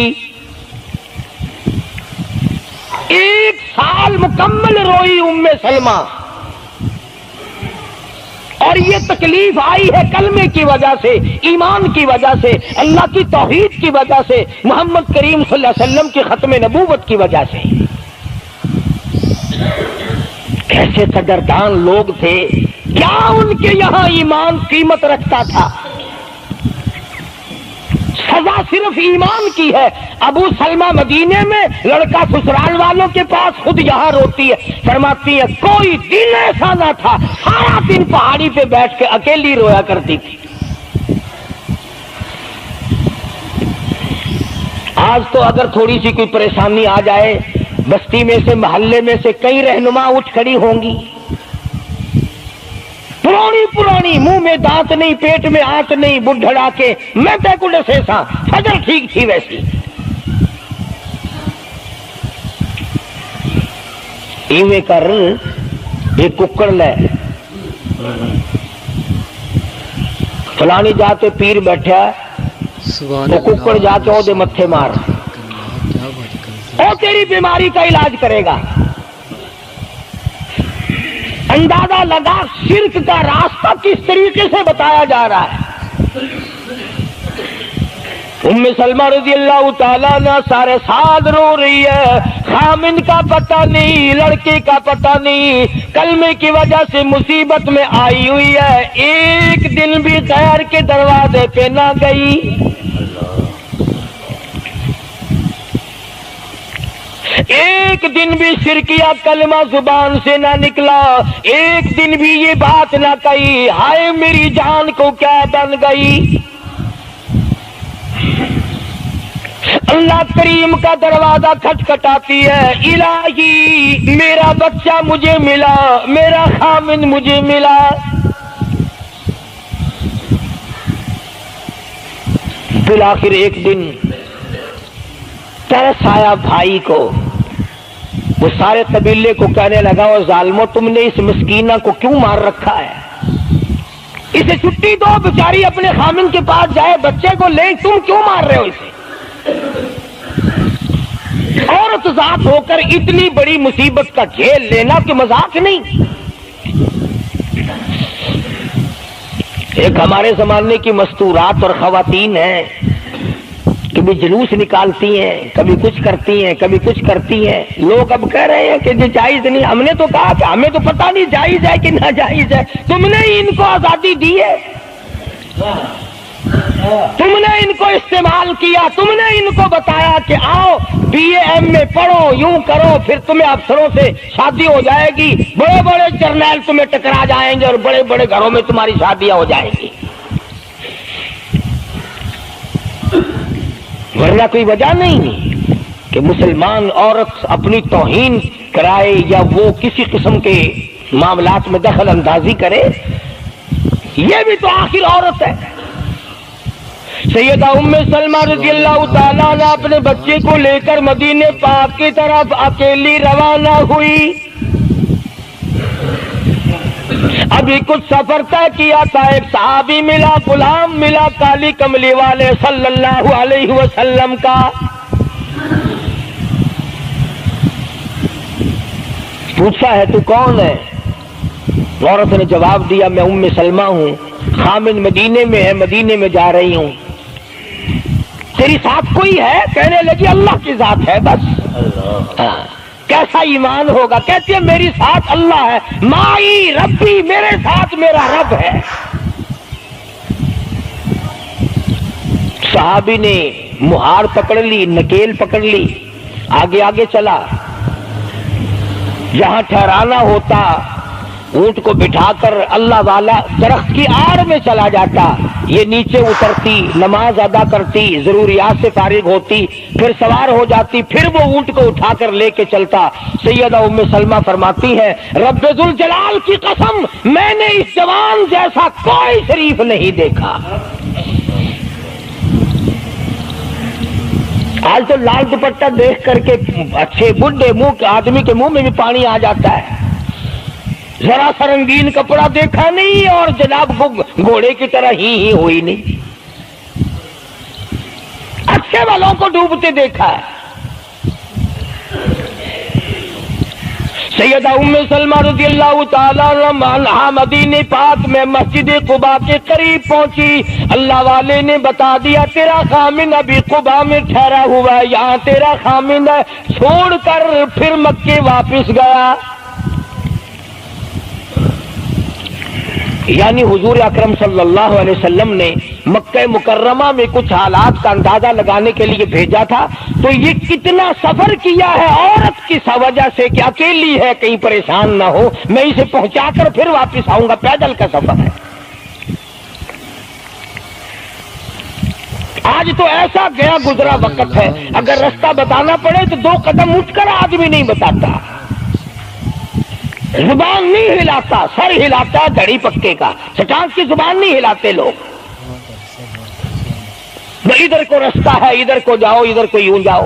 1 سال مکمل روئی ام سلمہ، اور یہ تکلیف آئی ہے کلمے کی وجہ سے، ایمان کی وجہ سے، اللہ کی توحید کی وجہ سے، محمد کریم صلی اللہ علیہ وسلم کی ختم نبوت کی وجہ سے۔ کیسے قدردان لوگ تھے، کیا ان کے یہاں ایمان قیمت رکھتا تھا؟ سزا صرف ایمان کی ہے۔ ابو سلمہ مدینے میں، لڑکا سسرال والوں کے پاس، خود یہاں روتی ہے۔ فرماتی ہے کوئی دن ایسا نہ تھا، سارا دن پہاڑی پہ بیٹھ کے اکیلی رویا کرتی تھی۔ آج تو اگر تھوڑی سی کوئی پریشانی آ جائے، بستی میں سے، محلے میں سے کئی رہنما اٹھ کھڑی ہوں گی، پرانی منہ میں دانت نہیں، پیٹ میں آنت نہیں، بڈھڑا کے میں تے سے سا فجر ٹھیک تھی ویسی۔ ایویں کر ایک ککڑ لے، فلانی جاتے پیر بیٹھا تو ککڑ جا کے وہ متھے مار، وہ تیری بیماری کا علاج کرے گا۔ اندازہ لگا شرک کا راستہ کس طریقے سے بتایا جا رہا ہے۔ ام سلمہ رضی اللہ تعالیٰ عنہ سارے ساتھ رو رہی ہے، خامن کا پتہ نہیں، لڑکے کا پتہ نہیں، کلمے کی وجہ سے مصیبت میں آئی ہوئی ہے، ایک دن بھی غیر کے دروازے پہ نہ گئی۔ ایک دن بھی شرکیہ کلمہ زبان سے نہ نکلا، ایک دن بھی یہ بات نہ کہی ہائے میری جان کو کیا بن گئی۔ اللہ کریم کا دروازہ کھٹکھٹاتی ہے، الہی میرا بچہ مجھے ملا، میرا خامن مجھے ملا۔ بالآخر ایک دن ترس آیا بھائی کو، وہ سارے قبیلے کو کہنے لگا وہ ظالمو تم نے اس مسکینہ کو کیوں مار رکھا ہے، اسے چھٹی دو، بیچاری اپنے خامن کے پاس جائے، بچے کو لے، تم کیوں مار رہے ہو اسے؟ عورت ذات ہو کر اتنی بڑی مصیبت کا جھیل لینا کہ مذاق نہیں۔ ایک ہمارے زمانے کی مستورات اور خواتین ہیں، کبھی جلوس نکالتی ہیں، کبھی کچھ کرتی ہیں، کبھی کچھ کرتی ہیں، لوگ اب کہہ رہے ہیں کہ یہ جائز نہیں، ہم نے تو کہا کہ ہمیں تو پتہ نہیں جائز ہے کہ ناجائز ہے، تم نے ہی ان کو آزادی دی ہے۔ تم نے ان کو استعمال کیا، تم نے ان کو بتایا کہ آؤ بی اے ایم میں پڑھو، یوں کرو، پھر تمہیں افسروں سے شادی ہو جائے گی، بڑے بڑے جرنیل تمہیں ٹکرا جائیں گے اور بڑے بڑے گھروں میں تمہاری شادیاں ہو جائیں گی، ورنہ کوئی وجہ نہیں کہ مسلمان عورت اپنی توہین کرائے یا وہ کسی قسم کے معاملات میں دخل اندازی کرے، یہ بھی تو آخر عورت ہے۔ سیدہ ام سلمہ رضی اللہ تعالیٰ عنہ اپنے بچے کو لے کر مدینے پاک کی طرف اکیلی روانہ ہوئی، ابھی کچھ سفر طے کیا تھا، ایک صحابی ملا، غلام ملا کالی کملی والے صلی اللہ علیہ وسلم کا، پوچھا ہے تو کون ہے؟ عورت نے جواب دیا میں ام سلمہ ہوں، خامن مدینے میں ہے، مدینے میں جا رہی ہوں۔ تیری ساتھ کوئی ہے؟ کہنے لگی اللہ کی ذات ہے بس۔ کیسا ایمان ہوگا؟ کہتی ہے میری ساتھ اللہ ہے، مائی ربی، میرے ساتھ میرا رب ہے۔ صحابی نے مہار پکڑ لی، نکیل پکڑ لی، آگے آگے چلا، جہاں ٹھہرانا ہوتا اونٹ کو بٹھا کر اللہ والا درخت کی آڑ میں چلا جاتا، یہ نیچے اترتی، نماز ادا کرتی، ضروریات سے فارغ ہوتی، پھر سوار ہو جاتی، پھر وہ اونٹ کو اٹھا کر لے کے چلتا۔ سیدہ ام سلمہ فرماتی ہے رب ذوالجلال کی قسم میں نے اس جوان جیسا کوئی شریف نہیں دیکھا۔ آج تو لال دوپٹہ دیکھ کر کے اچھے بڈھے منہ آدمی کے منہ میں بھی پانی آ جاتا ہے، ذرا سا رنگین کپڑا دیکھا نہیں اور جناب گھوڑے کی طرح ہی ہوئی نہیں، اچھے والوں کو ڈوبتے دیکھا ہے۔ سیدہ ام سلمہ رضی اللہ تعالیٰ عنہا مدینے پاک میں مسجد قباء کے قریب پہنچی، اللہ والے نے بتا دیا تیرا خامن ابھی قباء میں ٹھہرا ہوا ہے، یہاں تیرا خامن ہے، چھوڑ کر پھر مکے واپس گیا۔ یعنی حضور اکرم صلی اللہ علیہ وسلم نے مکہ مکرمہ میں کچھ حالات کا اندازہ لگانے کے لیے بھیجا تھا، تو یہ کتنا سفر کیا ہے عورت کی وجہ سے کہ اکیلی ہے، کہیں پریشان نہ ہو، میں اسے پہنچا کر پھر واپس آؤں گا، پیدل کا سفر ہے۔ آج تو ایسا گیا گزرا وقت ہے، اگر رستہ بتانا پڑے تو 2 قدم اٹھ کر آدمی نہیں بتاتا، زبان نہیں ہلاتا، سر ہلاتا ہے دھڑی پکے کا، سٹانس کی زبان نہیں ہلاتے لوگ، ادھر کو رستہ ہے، ادھر کو جاؤ، ادھر کو یوں جاؤ۔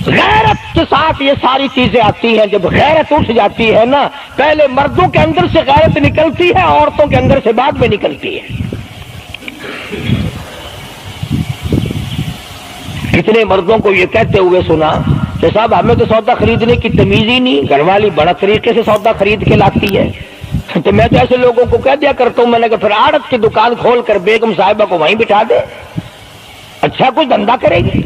غیرت کے ساتھ یہ ساری چیزیں آتی ہیں، جب غیرت اٹھ جاتی ہے نا، پہلے مردوں کے اندر سے غیرت نکلتی ہے، عورتوں کے اندر سے بعد میں نکلتی ہے۔ کتنے مردوں کو یہ کہتے ہوئے سنا کہ صاحب ہمیں تو سودا خریدنے کی تمیز ہی نہیں، گھر والی بڑا طریقے سے سودا خرید کے لاتی ہے، تو میں تو ایسے لوگوں کو کہہ دیا کرتا ہوں، میں نے کہا پھر آڑت کی دکان کھول کر بیگم صاحبہ کو وہیں بٹھا دے، اچھا کچھ دھندا کرے گی۔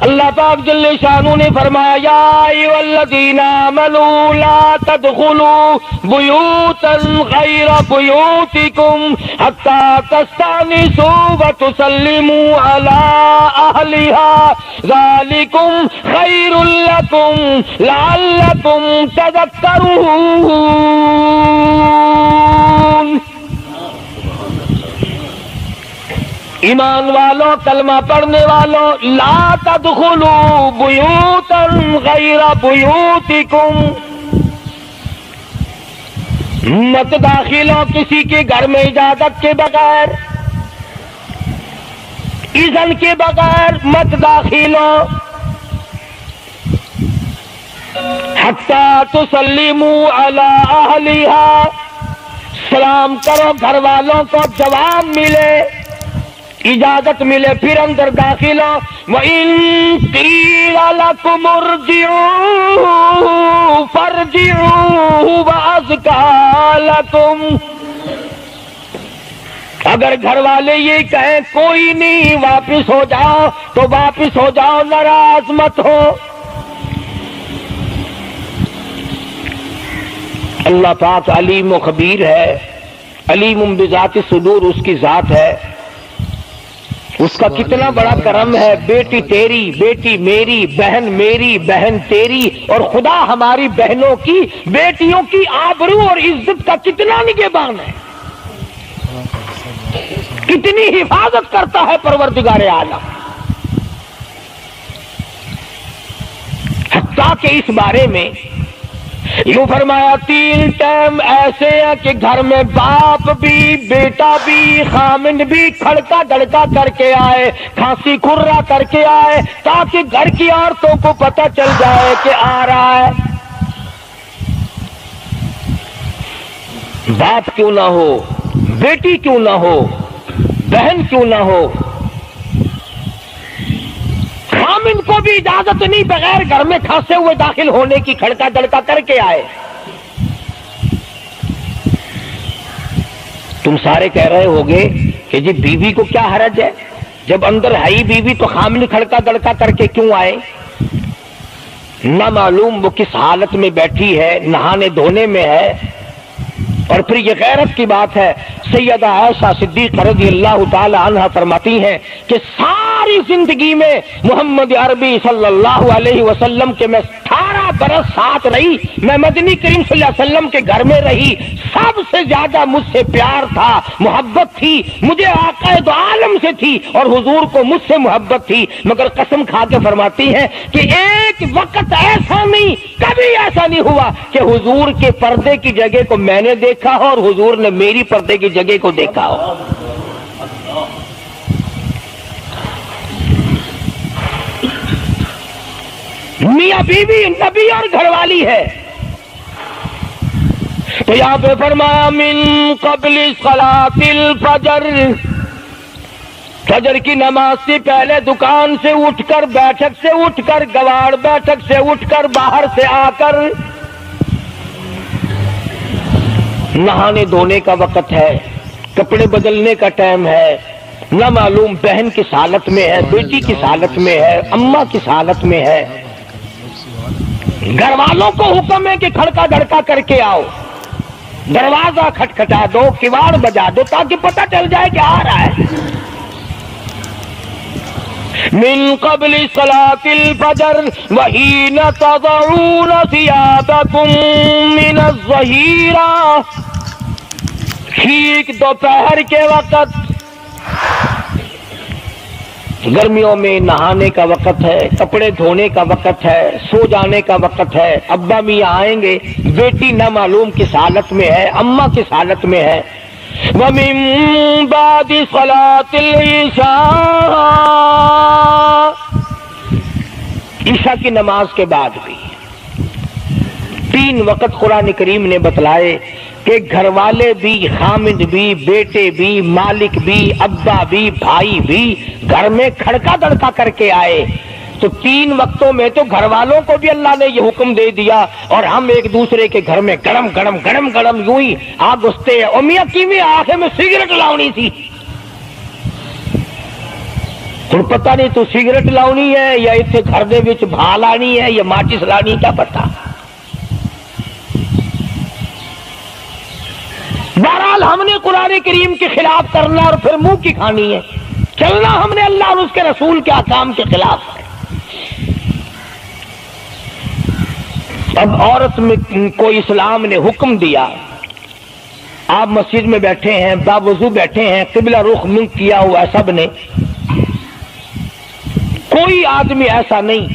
اللہ پاک جل شانہ نے فرمایا یا ایھا الذین آمنوا لا تدخلوا بیوتا غیر بیوتکم حتی تستأنسوا وتسلموا علی اہلہا ذالکم خیر لکم لعلکم تذکرون۔ ایمان والوں، کلمہ پڑھنے والوں، لا تدخلوا بیوتا غیر بیوتکم، مت داخل ہو کسی کے گھر میں اجازت کے بغیر، اذن کے بغیر مت داخل ہو، حتی تسلموا علی اہلہا، سلام کرو گھر والوں کو، جواب ملے، اجازت ملے، پھر اندر داخل ہو۔ وَإِن قِيلَ لَكُمُ ارْجِعُوا فَارْجِعُوا هُوَ أَزْكَىٰ لَكُمْ، اگر گھر والے یہ کہیں کوئی نہیں واپس ہو جاؤ تو واپس ہو جاؤ، ناراض مت ہو۔ اللہ پاک علیم و خبیر ہے، علیم بذات الصدور اس کی ذات ہے، اس کا کتنا بڑا کرم ہے. بیٹی تیری، بیٹی میری، بہن میری، بہن تیری، اور خدا ہماری بہنوں کی، بیٹیوں کی آبرو اور عزت کا کتنا نگہبان ہے، کتنی حفاظت کرتا ہے پروردگار عالم. حتیٰ کہ اس بارے میں یوں فرمایا 3 ٹائم ایسے ہیں کہ گھر میں باپ بھی، بیٹا بھی، خامند بھی کھڑکا دڑکا کر کے آئے، کھانسی کھرا کر کے آئے، تاکہ گھر کی عورتوں کو پتہ چل جائے کہ آ رہا ہے. باپ کیوں نہ ہو، بیٹی کیوں نہ ہو، بہن کیوں نہ ہو، خامند کو بھی اجازت نہیں بغیر گھر میں کھانسے ہوئے داخل ہونے کی، کھڑکا دڑکا کر کے آئے. تم سارے کہہ رہے ہوگے کہ جی بیوی کو کیا حرج ہے، جب اندر ہے ہی بیوی تو خامند کھڑکا دڑکا کر کے کیوں آئے؟ نہ معلوم وہ کس حالت میں بیٹھی ہے، نہانے دھونے میں ہے. اور پھر یہ غیرت کی بات ہے، سیدہ عائشہ صدیقہ رضی اللہ تعالی عنہا فرماتی ہیں کہ ساری زندگی میں محمد عربی صلی اللہ علیہ وسلم کے میں 18 برس ساتھ رہی، میں مدنی کریم صلی اللہ علیہ وسلم کے گھر میں رہی، سب سے زیادہ مجھ سے پیار تھا، محبت تھی، مجھے آقا دو عالم سے تھی اور حضور کو مجھ سے محبت تھی. مگر قسم کھا کے فرماتی ہیں کہ ایک وقت ایسا نہیں، کبھی ایسا نہیں ہوا کہ حضور کے پردے کی جگہ کو میں نے دیکھا ہو اور حضور نے میری پردے کی جگہ کو دیکھا ہو. میاں بیوی نبی اور گھر والی ہے. تو یہاں پہ فرمایا من قبل صلاۃ الفجر، فجر کی نماز سے پہلے دکان سے اٹھ کر، بیٹھک سے اٹھ کر، گواڑ بیٹھک سے اٹھ کر، باہر سے آ کر نہانے دھونے کا وقت ہے، کپڑے بدلنے کا ٹائم ہے. نہ معلوم بہن کس حالت میں ہے، بیٹی کس حالت میں ہے، اماں کس حالت میں ہے. گھر والوں کو حکم ہے کہ کھڑکا دڑکا کر کے آؤ، دروازہ کھٹکھٹا دو، کواڑ بجا دو، تاکہ پتہ چل جائے کہ آ رہا ہے. من قبل صلاۃ الفجر وحین تضعون ثیابکم من الظہیرہ، ٹھیک دوپہر کے وقت، گرمیوں میں نہانے کا وقت ہے، کپڑے دھونے کا وقت ہے، سو جانے کا وقت ہے. ابا میاں آئیں گے، بیٹی نہ معلوم کس حالت میں ہے، اماں کس حالت میں ہے. وَمِن بَعْدِ صَلَاةِ الْعِشَاءِ، عشاء کی نماز کے بعد بھی 3 وقت قرآن کریم نے بتلائے کہ گھر والے بھی، خامد بھی، بیٹے بھی، مالک بھی، ابا بھی، بھائی بھی گھر میں کھڑکا دڑکا کر کے آئے. تو 3 وقتوں میں تو گھر والوں کو بھی اللہ نے یہ حکم دے دیا، اور ہم ایک دوسرے کے گھر میں گرم گرم گرم گرم یوں ہی آگ گھستے ہیں. اور میاں کیویں آنکھیں میں سگریٹ لاؤنی تھی، ہن پتہ نہیں تو سگریٹ لاؤنی ہے یا اتنے گھر دے وچ بھا لانی ہے یا ماچس لانی، کیا پتہ. بہرحال ہم نے قرآن کریم کے خلاف کرنا اور پھر منہ کی کھانی ہے، چلنا ہم نے اللہ اور اس کے رسول کے احکام کے خلاف ہے. اب عورت میں کو اسلام نے حکم دیا، آپ مسجد میں بیٹھے ہیں، باوضو بیٹھے ہیں، قبلہ رخ منہ کیا ہوا ہے سب نے، کوئی آدمی ایسا نہیں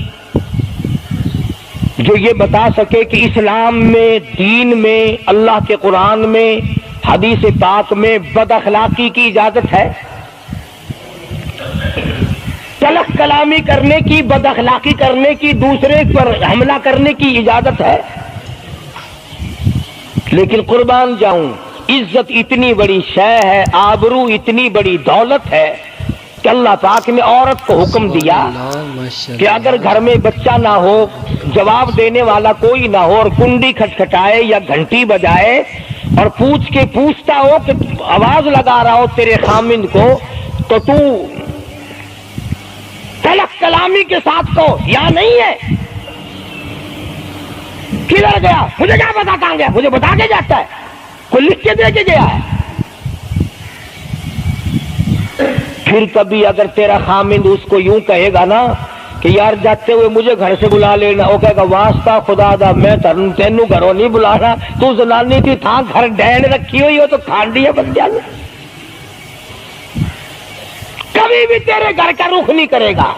جو یہ بتا سکے کہ اسلام میں، دین میں، اللہ کے قرآن میں، حدیث پاک میں بد اخلاقی کی اجازت ہے، تلخ کلامی کرنے کی، بد اخلاقی کرنے کی، دوسرے پر حملہ کرنے کی اجازت ہے. لیکن قربان جاؤں، عزت اتنی بڑی شے ہے، آبرو اتنی بڑی دولت ہے کہ اللہ پاک نے عورت کو حکم دیا کہ اگر گھر میں بچہ نہ ہو، جواب دینے والا کوئی نہ ہو، اور کنڈی کھٹکھٹائے یا گھنٹی بجائے اور پوچھتا ہو کہ آواز لگا رہا ہو تیرے خامند کو، تو تو تلخ کلامی کے ساتھ کہو یا نہیں ہے، کدھر گیا، مجھے کیا پتا کہاں گیا، مجھے بتا کے جاتا ہے، کوئی لکھ کے دے کے گیا ہے. پھر کبھی اگر تیرا خامند اس کو یوں کہے گا نا کہ یار جاتے ہوئے مجھے گھر سے بلا لینا، وہ کہے گا واسطہ خدا دا میں تینوں گھروں نہیں بلانا، تو زنانی تھی تھا گھر ڈین رکھی ہوئی ہو تو کھانڈی ہے بن جانا، کبھی بھی تیرے گھر کا رخ نہیں کرے گا۔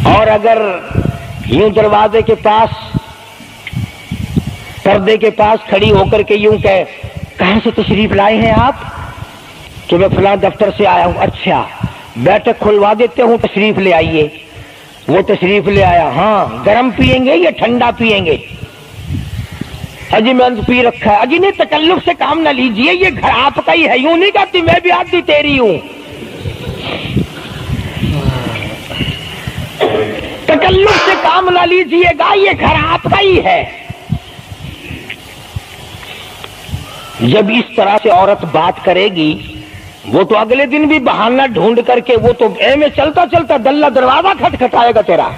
اور اگر یوں دروازے کے پاس پردے کے پاس کھڑی ہو کر کے یوں کہے کہاں سے تشریف لائے ہیں آپ؟ کہ میں فلاں دفتر سے آیا ہوں۔ اچھا بیٹھک کھلوا دیتے ہوں، تشریف لے آئیے۔ وہ تشریف لے آیا، ہاں گرم پیئیں گے یا ٹھنڈا پیئیں گے؟ اجی میں پی رکھا ہے۔ اجی نہیں، تکلف سے کام نہ لیجئے، یہ گھر آپ کا ہی ہے۔ یوں نہیں کہتی میں بھی آدھی تیری ہوں، تکلف سے کام نہ لیجئے گا، یہ گھر آپ کا ہی ہے۔ جب اس طرح سے عورت بات کرے گی، وہ تو اگلے دن بھی بہانہ ڈھونڈ کر کے وہ تو اے میں چلتا چلتا دلہ دروازہ کھٹکھٹائے گا تیرا۔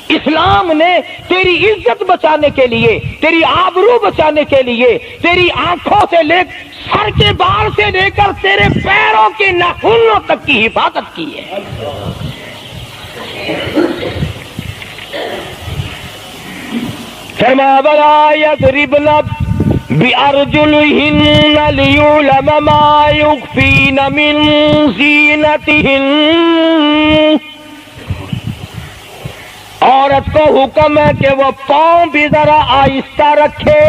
اسلام نے تیری عزت بچانے کے لیے، تیری آبرو بچانے کے لیے، تیری آنکھوں سے لے سر کے بال سے لے کر تیرے پیروں کے ناخنوں تک کی حفاظت کی ہے۔ فرمایا وَلَا يَضْرِبْنَ بِأَرْجُلِهِنَّ لِيُعْلَمَ مَا يُخْفِينَ مِنْ زِينَتِهِنَّ۔ عورت کو حکم ہے کہ وہ پاؤں بھی ذرا آہستہ رکھے۔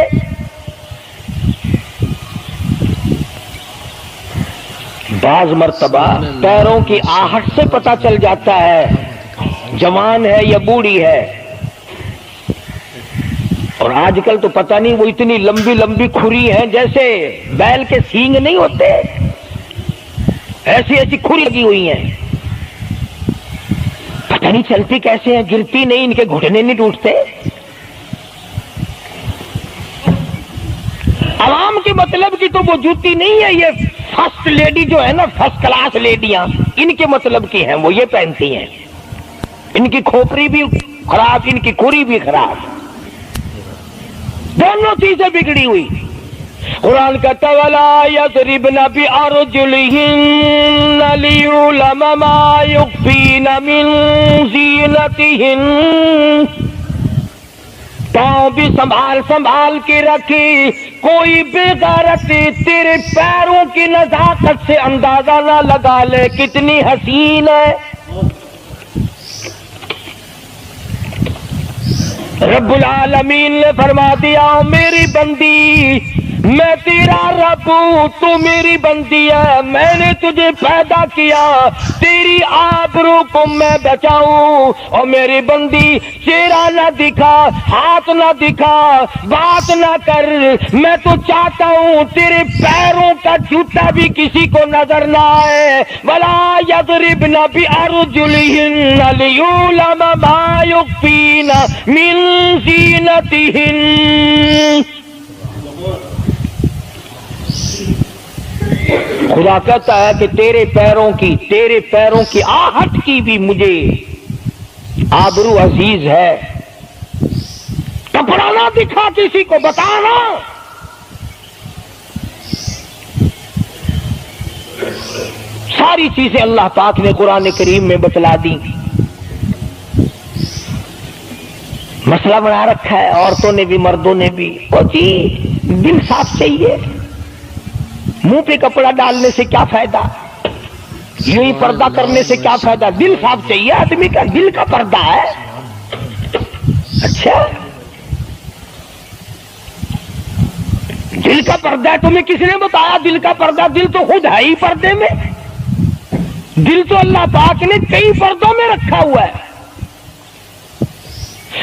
بعض مرتبہ پیروں کی آہٹ سے پتہ چل جاتا ہے جوان ہے یا بوڑھی ہے۔ اور آج کل تو پتہ نہیں وہ اتنی لمبی لمبی کھری ہیں جیسے بیل کے سینگ نہیں ہوتے، ایسی ایسی کھری لگی ہوئی ہیں، پتہ نہیں چلتی کیسے ہیں، گرتی نہیں، ان کے گھٹنے نہیں ٹوٹتے۔ عوام کے مطلب کی تو وہ جوتی نہیں ہے، یہ فرسٹ لیڈی جو ہے نا، فرسٹ کلاس لیڈیاں، ان کے مطلب کی ہیں، وہ یہ پہنتی ہیں۔ ان کی کھوپڑی بھی خراب، ان کی کھری بھی خراب، دونوں چیزیں بگڑی ہوئی۔ قرآن کہتا وَلَا يَضْرِبْنَ بِأَرْجُلِهِنَّ لِيُعْلَمَ مَا يُخْفِينَ مِنْ زِينَتِهِنَّ۔ پاؤں بھی سنبھال سنبھال کے رکھی، کوئی بے غیرت تیرے پیروں کی نزاکت سے اندازہ نہ لگا لے کتنی حسین ہے۔ رب العالمین نے فرما دیا میری بندی میں تیرا رب ہوں، تو میری بندی ہے، میں نے تجھے پیدا کیا تیری آبرو کو میں بچاؤں۔ اور میری بندی چہرہ نہ دکھا، ہاتھ نہ دکھا، بات نہ کر، میں تو چاہتا ہوں تیرے پیروں کا جوتا بھی کسی کو نظر نہ آئے۔ وَلَا يَضْرِبْنَ بِأَرْجُلِهِنَّ لِيُعْلَمَ مَا يُخْفِينَ مِنْ زِينَتِهِنَّ۔ خدا کہتا ہے کہ تیرے پیروں کی آہٹ کی بھی مجھے آبرو عزیز ہے۔ کپڑا نہ دکھا کسی کو، بتانا۔ ساری چیزیں اللہ پاک نے قرآن کریم میں بتلا دی۔ مسئلہ بنا رکھا ہے عورتوں نے بھی مردوں نے بھی، او جی دل صاف چاہیے، منہ پہ کپڑا ڈالنے سے کیا فائدہ، یوں ہی پردہ کرنے سے کیا فائدہ، دل صاف چاہیے آدمی کا، دل کا پردہ ہے۔ اچھا دل کا پردہ ہے، تمہیں کس نے بتایا دل کا پردہ؟ دل تو خود ہے ہی پردے میں، دل تو اللہ پاک نے کئی پردوں میں رکھا ہوا ہے،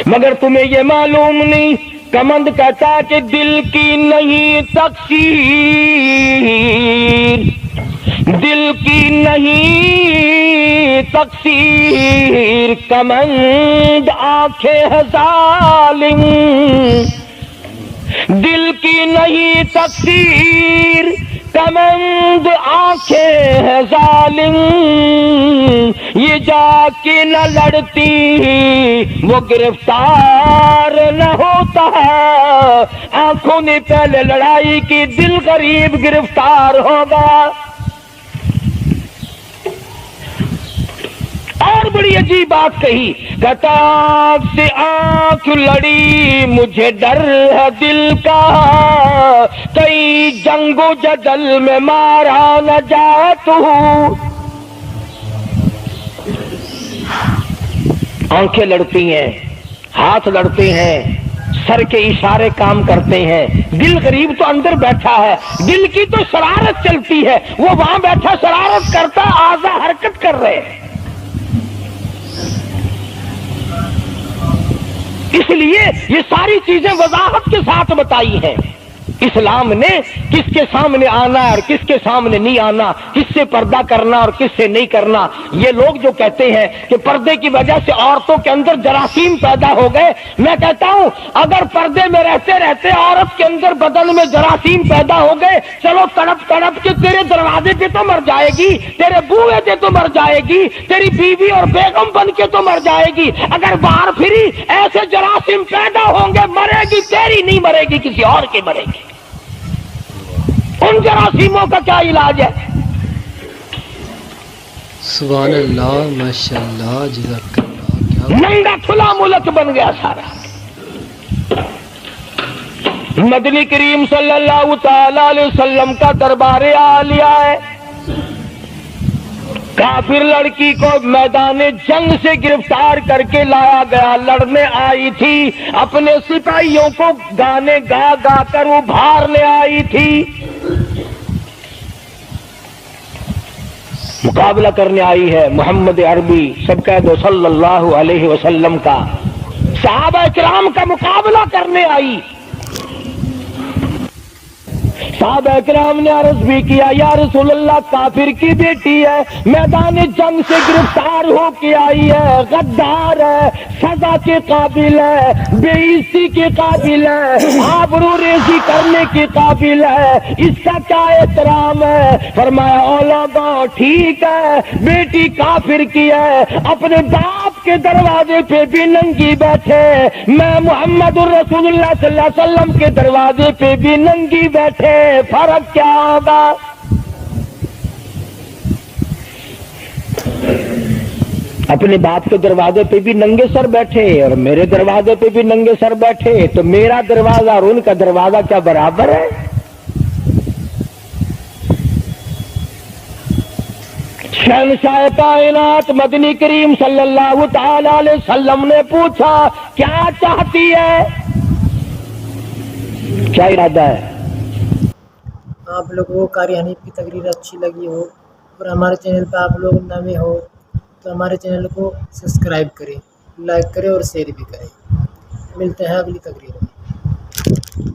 مگر تمہیں یہ معلوم نہیں۔ کمند کہتا ہے کہ دل کی نہیں تقصیر، دل کی نہیں تقصیر، کمند آنکھیں ہے ظالم، دل کی نہیں تقصیر، کمند آنکھیں ہے ظالم یہ جا کے نہ لڑتی وہ گرفتار نہ ہوتا آنکھوں نے پہلے لڑائی کی دل غریب گرفتار ہوگا. اور بڑی عجیب بات کہی کہتا آنکھ سے آنکھ لڑی مجھے ڈر ہے دل کا کئی جنگ و جدل میں مارا نہ جائے تو. آنکھیں لڑتی ہیں ہاتھ لڑتے ہیں سر کے اشارے کام کرتے ہیں دل غریب تو اندر بیٹھا ہے دل کی تو شرارت چلتی ہے وہ وہاں بیٹھا شرارت کرتا اعضاء حرکت کر رہے ہیں. اس لیے یہ ساری چیزیں وضاحت کے ساتھ بتائی ہیں. اسلام نے کس کے سامنے آنا اور کس کے سامنے نہیں آنا کس سے پردہ کرنا اور کس سے نہیں کرنا. یہ لوگ جو کہتے ہیں کہ پردے کی وجہ سے عورتوں کے اندر جراثیم پیدا ہو گئے میں کہتا ہوں اگر پردے میں رہتے رہتے عورت کے اندر بدن میں جراثیم پیدا ہو گئے چلو تڑپ تڑپ کے تیرے دروازے پہ تو مر جائے گی تیرے بوئے پہ تو مر جائے گی تیری بیوی اور بیگم بن کے تو مر جائے گی. اگر باہر پھری ایسے جراثیم پیدا ہوں گے مرے گی تیری نہیں مرے گی کسی اور کی مرے گی. ان جراثیموں کا کیا علاج ہے؟ سبحان اللہ ماشاء اللہ جزاک اللہ. ننگا کھلا ملک بن گیا سارا. مدنی کریم صلی اللہ تعالی علیہ وسلم کا دربار عالیہ ہے. کافر لڑکی کو میدان جنگ سے گرفتار کر کے لایا گیا لڑنے آئی تھی اپنے سپاہیوں کو گانے گا گا کر ابھارنے آئی تھی مقابلہ کرنے آئی ہے محمد عربی سب کہہ دو صلی اللہ علیہ وسلم کا صحابہ کرام کا مقابلہ کرنے آئی. صحابہ کرام نے عرض بھی کیا یا رسول اللہ کافر کی بیٹی ہے میدان جنگ سے گرفتار ہو کے آئی ہے غدار ہے سزا کے قابل ہے بے عزتی کے قابل ہے آبرو ریزی کرنے کے قابل ہے اس کا کیا احترام ہے. فرمایا اولادا ٹھیک ہے بیٹی کافر کی ہے اپنے باپ کے دروازے پہ بھی ننگی بیٹھے میں محمد الرسول اللہ صلی اللہ علیہ وسلم کے دروازے پہ بھی ننگی بیٹھے فرق کیا ہوگا؟ اپنے باپ کے دروازے پہ بھی ننگے سر بیٹھے اور میرے دروازے پہ بھی ننگے سر بیٹھے تو میرا دروازہ اور ان کا دروازہ کیا برابر ہے؟ شہنشاہ کائنات مدنی کریم صلی اللہ تعالی علیہ وسلم نے پوچھا کیا چاہتی ہے کیا ارادہ ہے؟ آپ لوگوں کو قاری حنیف کی تقریر اچھی لگی ہو اور ہمارے چینل پہ آپ لوگ نئے ہو تو ہمارے چینل کو سبسکرائب کریں لائک کریں اور شیئر بھی کریں. ملتے ہیں اگلی تقریر میں.